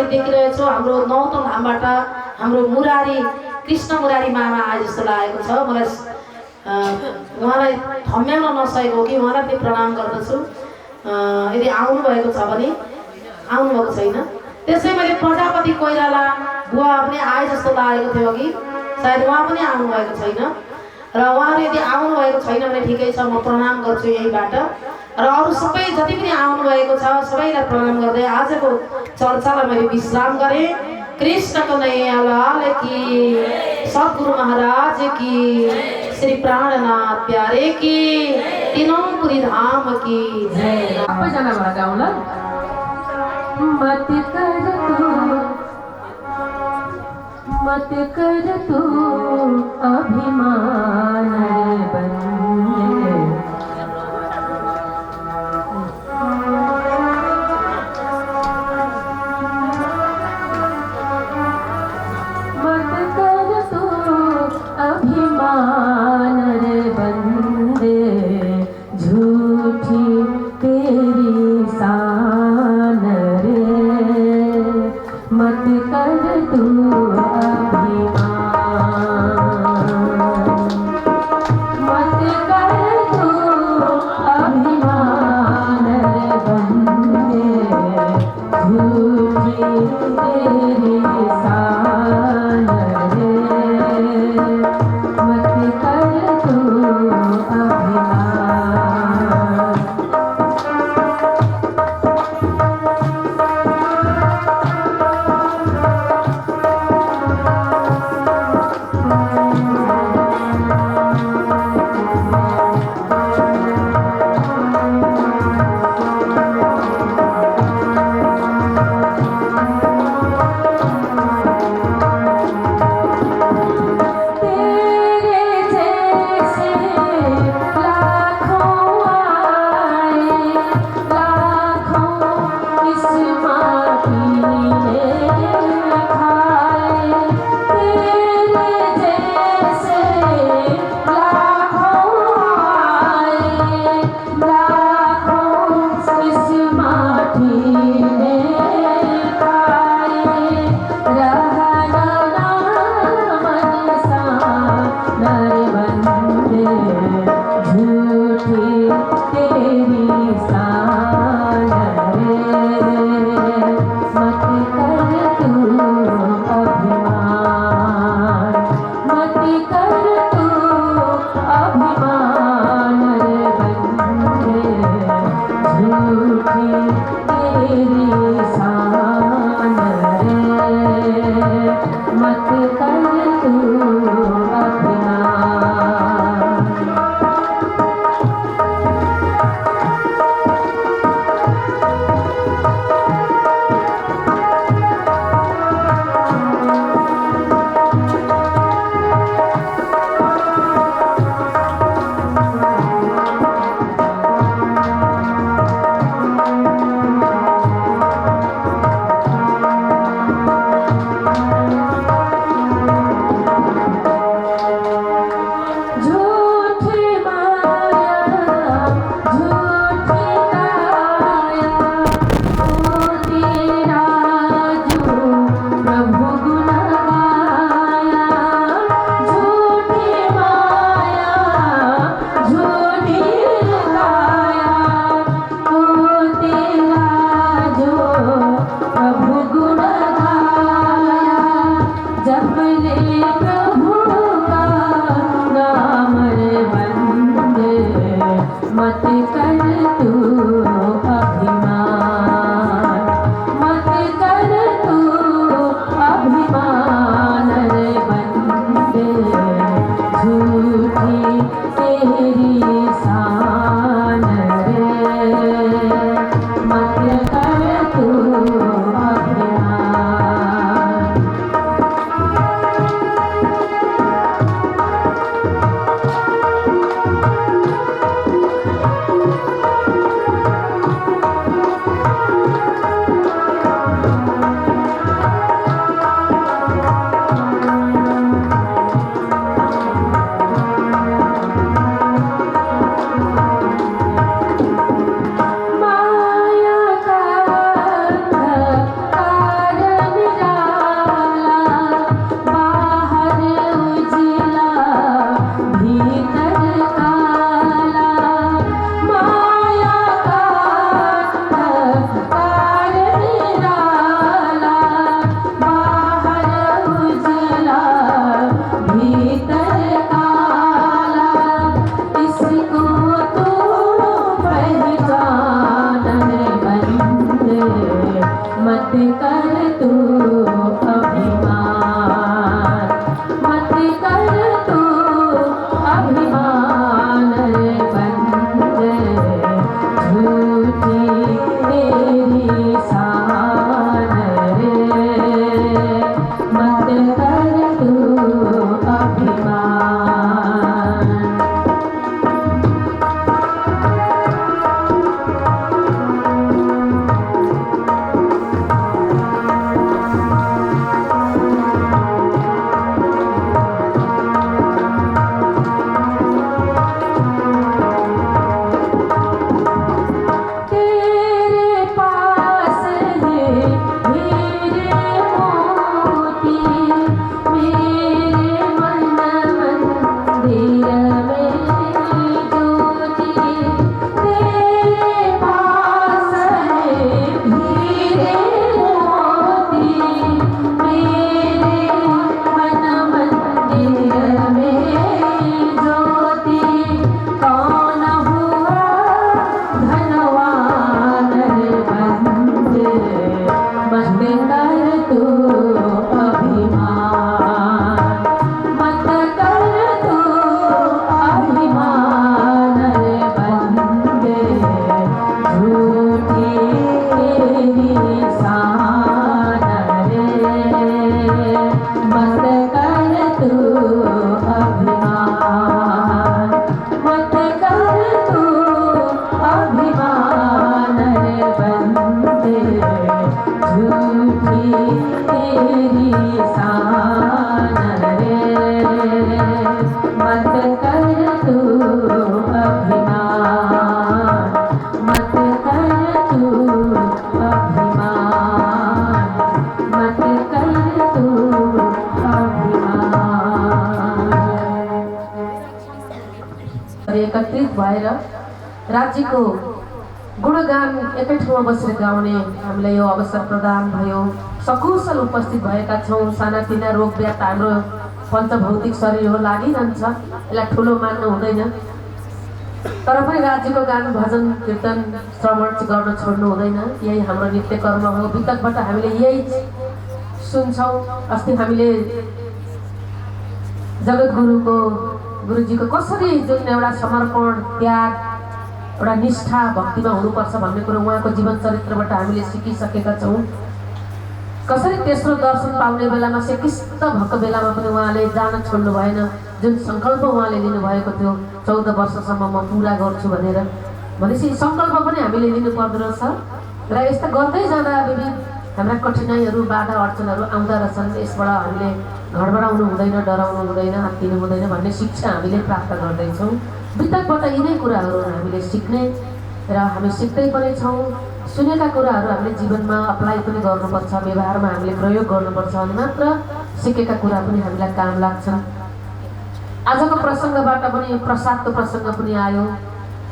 अगाडि देखिरहेछु हाम्रो नौतन धामबाट हाम्रो मुरारी कृष्ण मुरारी मामा आए जस्तो लागेको छ मलाई। उहाँलाई थम्याउन नसकेको कि उहाँलाई पनि प्रणाम गर्दछु। यदि आउनुभएको छ भने, आउनुभएको छैन। त्यसै मैले प्रजापति कोइराला बुवा पनि आए जस्तो लागेको थियो कि सायद उहाँ पनि आउनुभएको छैन। र उहाँहरू यदि आउनुभएको छैन भने ठिकै छ, म प्रणाम गर्छु यहीँबाट। र अरू सबै जति पनि आउनुभएको छ सबैलाई प्रणाम गर्दै आजको चर्चालाई मैले विश्राम गरेँ। कृष्ण कन्हैया लाल की, सद्गुरु महाराज की, श्री प्राणनाथ प्यारे की, तीनों पुरी धाम की जय। सबैजना भएर गाउँ ल। मत कर तू अभिमान बंदे, मत कर तू अभिमान बंदे, झूठी तेरी शान रे, मत कर तू उपस्थित भएर राज्यको गुणगान एकै ठाउँमा बसेर गाउने हामीलाई यो अवसर प्रदान भयो। सकुशल उपस्थित भएका छौँ। सानातिना रोग व्याध हाम्रो पञ्चभौतिक शरीर हो, लागिरहन्छ, यसलाई ठुलो मान्नु हुँदैन। तर पनि राज्यको गान भजन कीर्तन श्रवण चाहिँ गर्न छोड्नु हुँदैन। यही हाम्रो नित्य कर्म हो। वितकबाट हामीले यही सुन्छौँ। अस्ति हामीले जगद्गुरुको गुरुजीको कसरी जुन एउटा समर्पण त्याग एउटा निष्ठा भक्तिमा हुनुपर्छ भन्ने कुरो उहाँको जीवन चरित्रबाट हामीले सिकिसकेका छौँ। कसरी तेस्रो दर्शन पाउने बेलामा सेकिस्त भएको बेलामा पनि उहाँले जान छोड्नु भएन। जुन सङ्कल्प उहाँले लिनुभएको थियो 14 वर्षसम्म म पुरा गर्छु भनेर, भनेपछि सङ्कल्प पनि हामीले लिनु पर्दो रहेछ। र यस्ता गर्दै जाँदा विविध हाम्रा कठिनाइहरू बाधा अडचनहरू आउँदा रहेछन्। यसबाट हामीले घडबडाउनु हुँदैन, डराउनु हुँदैन, हात्तिनु हुँदैन भन्ने शिक्षा हामीले प्राप्त गर्दैछौँ। वितकबाट यिनै कुराहरू हामीले सिक्ने र हामी सिक्दै पनि छौँ। सुनेका कुराहरू हामीले जीवनमा अप्लाई पनि गर्नुपर्छ, व्यवहारमा हामीले प्रयोग गर्नुपर्छ अनि मात्र सिकेका कुरा पनि हामीलाई काम लाग्छन्। आजको प्रसङ्गबाट पनि प्रसादको प्रसङ्ग पनि आयो।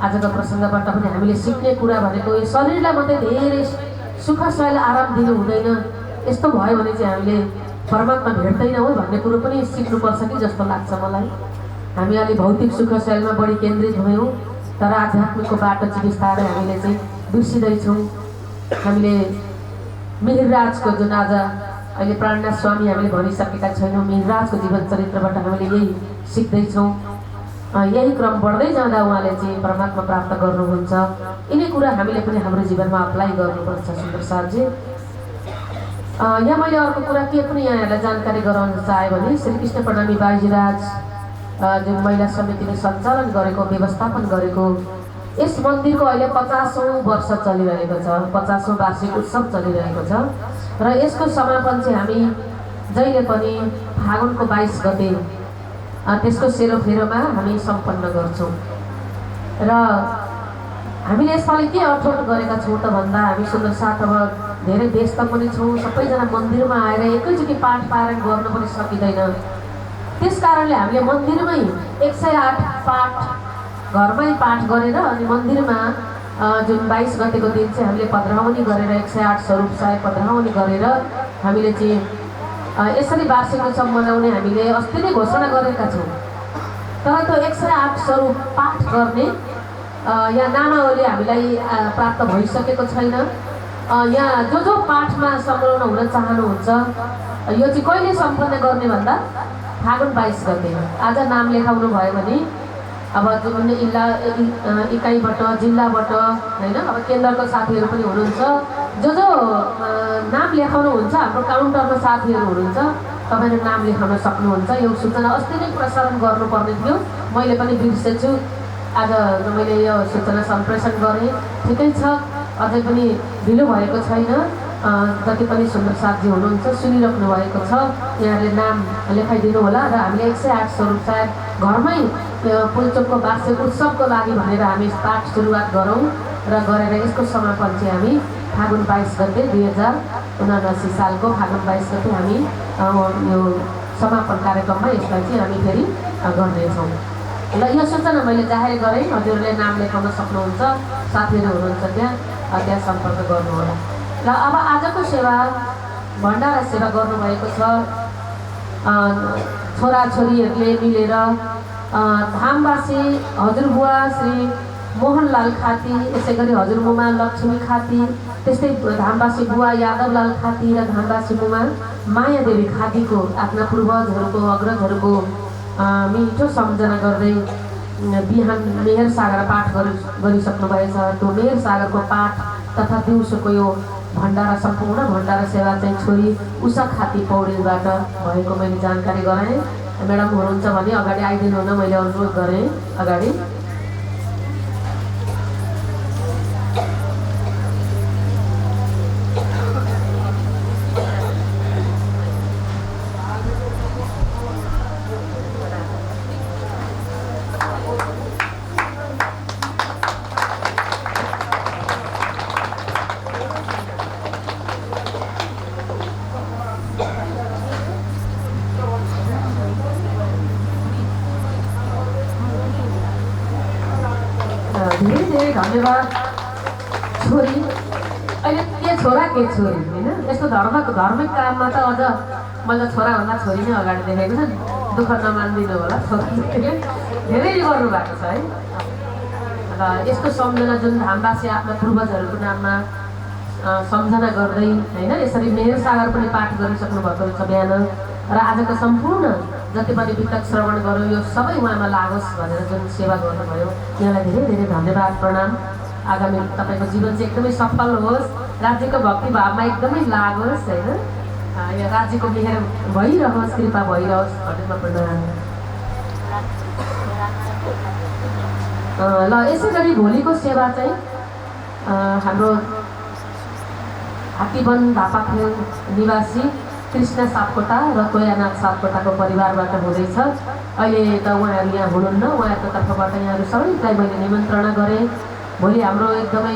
आजको प्रसङ्गबाट पनि हामीले सिक्ने कुरा भनेको यो शरीरलाई मात्रै धेरै सुख सयल आराम दिनु हुँदैन। यस्तो भयो भने चाहिँ हामीले परमात्मा भेट्दैनौँ भन्ने कुरो पनि सिक्नुपर्छ कि जस्तो लाग्छ मलाई। हामी अलि भौतिक सुख सयलमा बढी केन्द्रित भयौँ, तर आध्यात्मिकको बाटो चाहिँ बिस्तारै हामीले चाहिँ बिर्सिँदैछौँ। हामीले मिहिरराजको जुन आज अहिले प्राणनाथ स्वामी हामीले भनिसकेका छैनौँ, मिहिरराजको जीवन चरित्रबाट हामीले यही सिक्दैछौँ। यही क्रम बढ्दै जाँदा उहाँले चाहिँ परमात्मा प्राप्त गर्नुहुन्छ। यिनै कुरा हामीले पनि हाम्रो जीवनमा अप्लाई गर्नुपर्छ। सुन्दर सरजी, यहाँ मैले अर्को कुरा के पनि यहाँहरूलाई जानकारी गराउन चाहेँ भने श्रीकृष्ण प्रणामी बाईजीराज जुन महिला समितिले सञ्चालन गरेको व्यवस्थापन गरेको यस मन्दिरको अहिले 50औं वर्ष चलिरहेको छ, 50औं वार्षिक उत्सव चलिरहेको छ। र यसको समापन चाहिँ हामी जहिले पनि फागुनको 22 गते त्यसको सेरोफेरोमा हामी सम्पन्न गर्छौँ। र हामीले यसपालि के अठोट गरेका छौँ त भन्दा हामी सुन्दर साथ अब धेरै व्यस्त पनि छौँ। सबैजना मन्दिरमा आएर एकैचोटि पाठ पारायण गर्नु पनि सकिँदैन। त्यस कारणले हामीले मन्दिरमै 108 पाठ घरमै पाठ गरेर अनि मन्दिरमा जुन 22 गतेको दिन चाहिँ हामीले पधराउनी गरेर 108 स्वरूप सय पधराउनी गरेर हामीले चाहिँ यसरी वार्षिक उत्सव मनाउने हामीले अस्ति नै घोषणा गरेका छौँ। तर त्यो 108 स्वरूप पाठ गर्ने यहाँ नामावली हामीलाई प्राप्त भइसकेको छैन। यहाँ जो पाठमा संलग्न हुन चाहनुहुन्छ यो चाहिँ कहिले सम्पन्न गर्ने भन्दा फागुन 22 गते आज नाम लेखाउनु भयो भने अब जुन इकाइबाट जिल्लाबाट होइन अब केन्द्रको साथीहरू पनि हुनुहुन्छ, जो नाम लेखाउनुहुन्छ हाम्रो काउन्टरमा साथीहरू हुनुहुन्छ, तपाईँले नाम लेखाउन सक्नुहुन्छ। यो सूचना अस्ति नै प्रसारण गर्नुपर्ने थियो, मैले पनि बिर्सेछु। आज मैले यो सूचना सम्प्रेषण गरेँ, ठिकै छ, अझै पनि ढिलो भएको छैन। जति पनि सुन्दर साथी हुनुहुन्छ सुनिराख्नु भएको छ, यहाँले नाम लेखाइदिनु होला। र हामीले 108 स्वरूप सायद घरमै पुलचोकको वार्षिक उत्सवको लागि भनेर हामी पाठ सुरुवात गरौँ र गरेर यसको समापन चाहिँ हामी फागुन 22 गते 2079 सालको फागुन 22 गते हामी यो समापन कार्यक्रममा यसलाई चाहिँ हामी फेरि गर्नेछौँ। ल यो सूचना मैले जाहेर गरेँ, हजुरले नाम लेखाउन सक्नुहुन्छ, साथीहरू हुनुहुन्छ त्यहाँ सम्पर्क गर्नुहोला। र अब आजको सेवा भण्डारा सेवा गर्नुभएको छ छोराछोरीहरूले मिलेर धामवासी हजुरबुवा श्री मोहनलाल खाती, यसै गरी हजुरमुमा लक्ष्मी खाती, त्यस्तै धामवासी बुवा यादवलाल खाती र धामवासी मुमा मायादेवी खातीको आफ्ना पूर्वजहरूको अग्रजहरूको मिठो सम्झना गर्दै बिहान मेहर सागर पाठ गरिसक्नु भएछ। त्यो मेहर सागरको पाठ तथा दिउँसोको यो भण्डारा सम्पूर्ण भण्डारा सेवा चाहिँ छोरी उषा खाती पौडेलबाट भएको मैले जानकारी गराएँ। म्याडम हुनुहुन्छ भने अगाडि आइदिनु हुन मैले अनुरोध गरेँ। अगाडि धेरै धन्यवाद छोरी। अहिले के छोरा के छोरी होइन, यस्तो धार्मिक काममा त अझ मैले छोराभन्दा छोरी नै अगाडि देखेको छ। दुःख नमानिदिनु होला, छोरीले धेरै गर्नु भएको छ है। र यस्तो सम्झना जुन धामवासी आफ्ना पूर्वजहरूको नाममा सम्झना गर्दै होइन, यसरी मेहेर सागर पनि पाठ गरिसक्नु भएको छ बिहान। र आजको सम्पूर्ण जति पनि वितक श्रवण गऱ्यो यो सबै उहाँमा लागोस् भनेर जुन सेवा गर्नुभयो, यहाँलाई धेरै धेरै धन्यवाद प्रणाम। आगामी तपाईँको जीवन चाहिँ एकदमै सफल होस्, राज्यको भक्ति भावमा एकदमै लागोस् होइन, यो राज्यको मेहेर भइरहोस्, कृपा भइरहोस् भनेर प्रणाम। ल यसै गरी भोलिको सेवा चाहिँ हाम्रो हात्तीवन धापाखेल निवासी कृष्ण सापकोटा र तोयानाथ सापकोटाको परिवारबाट हुँदैछ। अहिले त उहाँहरू यहाँ हुनुहुन्न, उहाँहरूको तर्फबाट यहाँहरू सबैलाई मैले निमन्त्रणा गरेँ। भोलि हाम्रो एकदमै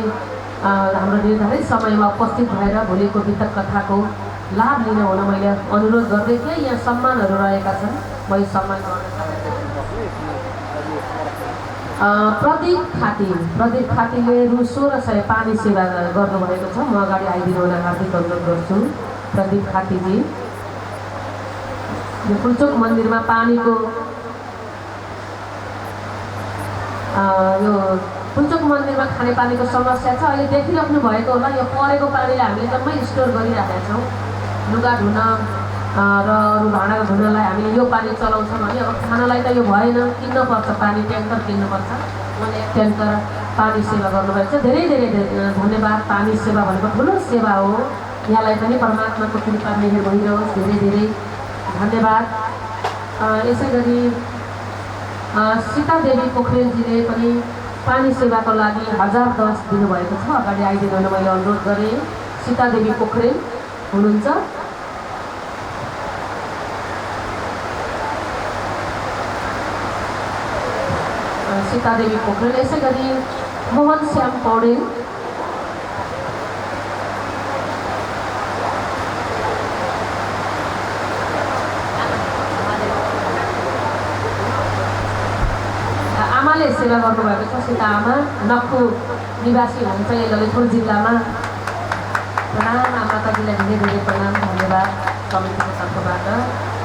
हाम्रो निर्धारित समयमा उपस्थित भएर भोलिको वितक कथाको लाभ लिन हुन मैले अनुरोध गर्दै थिएँ। यहाँ सम्मानहरू रहेका छन्, म यो सम्मान गर्न चाहन्छु। प्रदीप खातीले रु 1600 पानी सेवा गर्नुभएको छ। म अगाडि आइदिनु हुन हार्दिक अनुरोध गर्छु। प्रदीप खातीजी यो पुल्चोक मन्दिरमा पानीको यो पुल्चोक मन्दिरमा खानेपानीको समस्या छ। अहिले देखिराख्नु भएको होला, यो परेको पानीलाई हामीले जम्मै स्टोर गरिराखेका छौँ। लुगा धुन र अरू भाँडा धुनलाई हामीले यो पानी चलाउँछौँ भने अब खानालाई त यो भएन, किन्नुपर्छ पानी, ट्याङ्कर किन्नुपर्छ। उहाँले एक ट्याङ्कर पानी सेवा गर्नुभएको छ। धेरै धेरै धन्यवाद। पानी सेवा भनेको ठुलो सेवा हो, यहाँलाई पनि परमात्माको कृपा मेहेर भइरहोस्। धेरै धेरै धन्यवाद। यसै गरी सीतादेवी पोखरेलजीले पनि पानी सेवाको लागि 1010 दिनुभएको छ। अगाडि आइदिनु हुन मैले अनुरोध गरेँ। सीतादेवी पोखरेल हुनुहुन्छ। सीतादेवी पोखरेल। यसै गरी मोहन श्याम पौडेल, आमाले सेवा गर्नुभएको छ। सीता आमा नक्कु निवासी हुनुहुन्छ यो ललितपुर जिल्लामा। प्रणाम माताजीलाई धेरै धेरै प्रणाम, धन्यवाद समितिको तर्फबाट।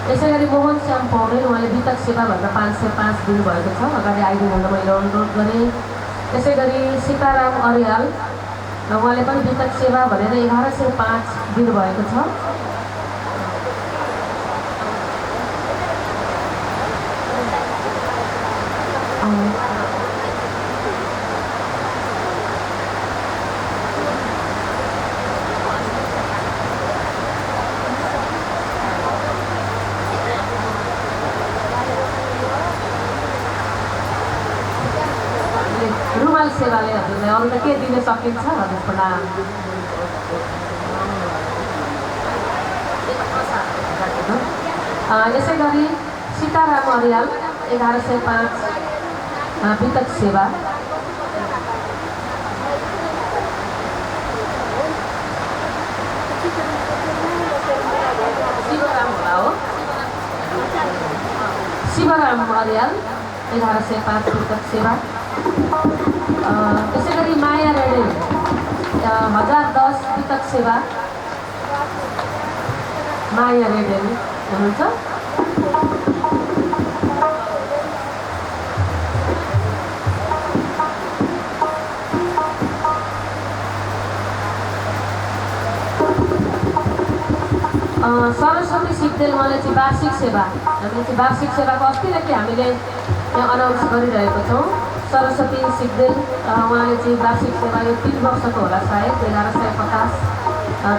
यसै गरी मोहन श्याम पौडेल, उहाँले वितक सेवा भनेर 505 दिनुभएको छ। अगाडि आइदिनु हुन मैले अनुरोध गरेँ। यसै गरी सीताराम अर्याल, उहाँले पनि वितक सेवा भनेर 1105 दिनुभएको छ। रुमाल सेवाले हजुरलाई अरू त के दिन सकिन्छ हजुर प्रणाम। यसै गरी सीताराम अर्याल 1105 वितक सेवा। शिवराम अर्याल 1105 वितक सेवा। त्यसै गरी माया रेडेल 1010 वितक सेवा। माया रेडेल हुनुहुन्छ। सरस्वती सिक्देल, उहाँले चाहिँ वार्षिक सेवा, हामीले चाहिँ वार्षिक सेवाको अस्तिदेखि हामीले यहाँ अनाउन्स गरिरहेको छौँ। सरस्वती सिक्देल उहाँले चाहिँ वार्षिक सेवा यो 3 वर्षको होला सायद, 1150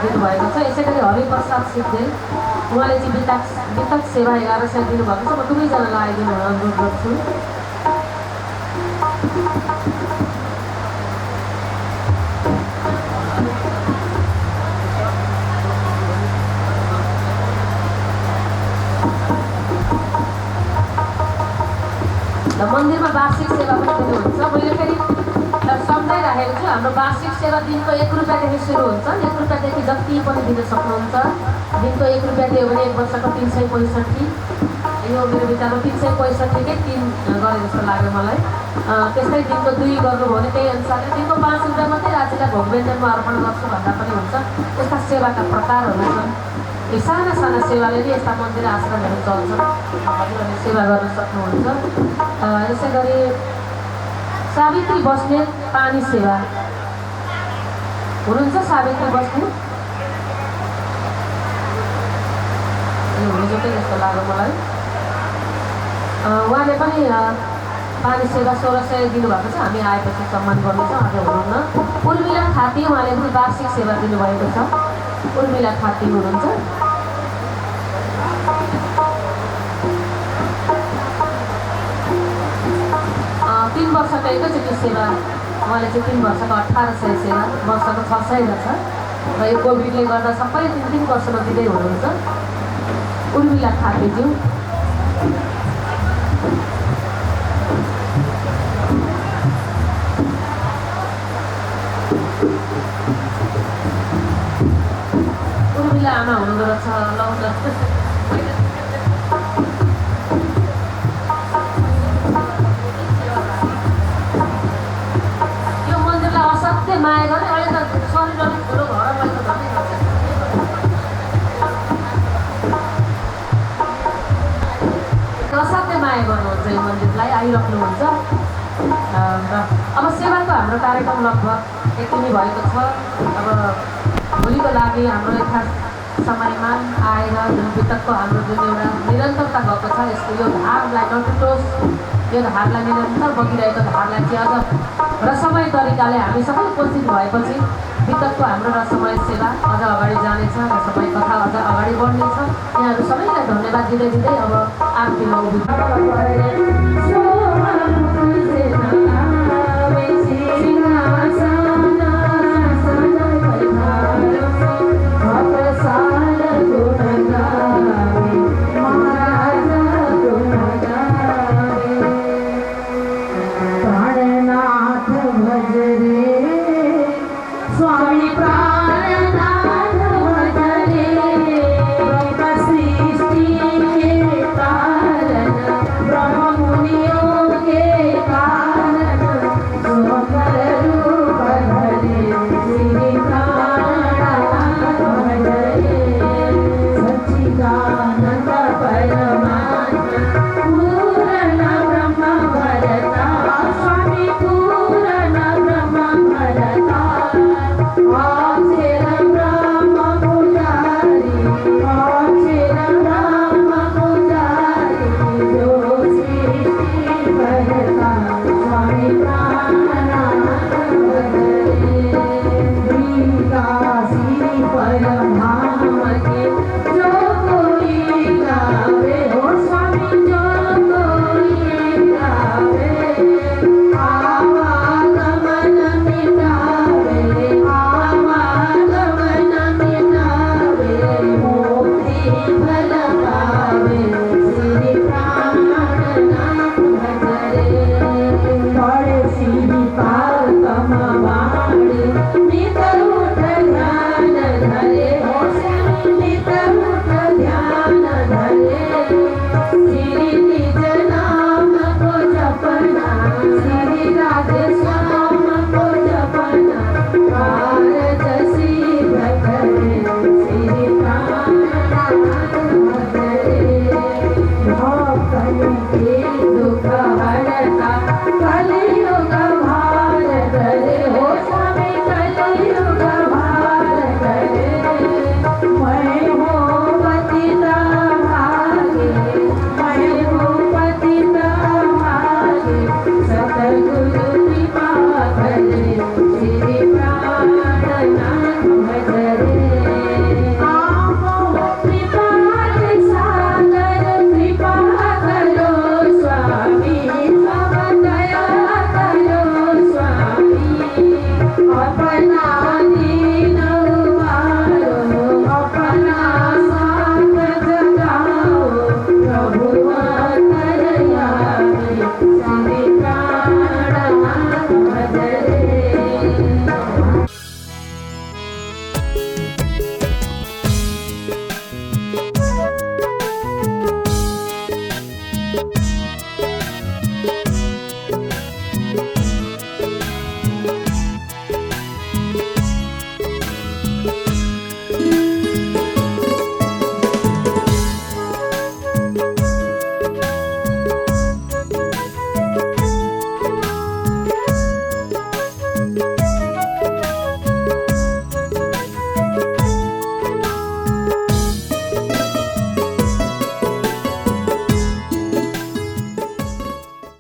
दिनुभएको छ। यसै गरी हरिप्रसाद सिक्देल, उहाँले चाहिँ वितक सेवा 1100 दिनुभएको छ। म दुवैजनालाई आइदिनु अनुरोध गर्छु। र मन्दिरमा वार्षिक सेवा पनि दिनुहुन्छ। मैले फेरि सम्झाइराखेको छु, हाम्रो वार्षिक सेवा दिनको 1 रुपियाँदेखि सुरु हुन्छ। 1 रुपियाँदेखि जति पनि दिन सक्नुहुन्छ। दिनको 1 रुपियाँ दियो भने 1 वर्षको 365, यो मेरो विचारमा 365 कै 3 गरे जस्तो लाग्यो मलाई। त्यस्तै दिनको 2 गर्नुभयो भने त्यही अनुसारले दिनको 5 रुपियाँ मात्रै राज्यलाई भोग व्यञ्जनमा अर्पण गर्छु भन्दा पनि हुन्छ। यस्ता सेवाका प्रकारहरू छन्। यी साना साना सेवाले नै यस्ता मन्दिर आश्रमहरू चल्छन्। हजुरहरूले सेवा गर्न सक्नुहुन्छ। यसै गरी सावित्री बस्नेत पानी सेवा हुनुहुन्छ। सावित्री बस्नेत हुनुहुन्छ जस्तो लाग्यो मलाई। उहाँले पनि पानी सेवा 1600 दिनुभएको छ। हामी आएपछि सम्मान गर्नेछौँ। आज हुनुहुन्न। उर्मिला खाती उहाँले पनि वार्षिक सेवा दिनुभएको छ। उर्मिला खाती हुनुहुन्छ। 3 वर्षको एकैचोटि सेवा उहाँले चाहिँ 3 वर्षको 1800 सेवा, वर्षको 600 रहेछ र यो कोभिडले गर्दा सबै 3 वर्षमा दिँदै हुनुहुन्छ। उर्मिला खातीज्यू उर्मिला आमा हुनुहुँदो रहेछ। ल यो मन्दिरलाई असाध्यै माया गर्ने। अहिले त शरीर अलिक ठुलो भएर मैले त भन्नै सक्छु। असाध्यै माया गर्नुहुन्छ यो मन्दिरलाई, आइराख्नुहुन्छ। र अब सेवाको हाम्रो कार्यक्रम लगभग यति भएको छ। अब भोलिको लागि हाम्रो यथा समयमा आएर जुन वितकको हाम्रो जुन एउटा निरन्तरता गएको छ, यसको यो धारलाई नटुटोस्। यो धारलाई निरन्तर बगिरहेको धारलाई चाहिँ अझ रसमय तरिकाले हामी सबै उपस्थित भएपछि वितकको हाम्रो रसमय सेवा अझ अगाडि जानेछ। रसमय कथा अझ अगाडि बढ्नेछ। यहाँहरू सबैलाई धन्यवाद दिँदै अब आरतीमा उभिनु।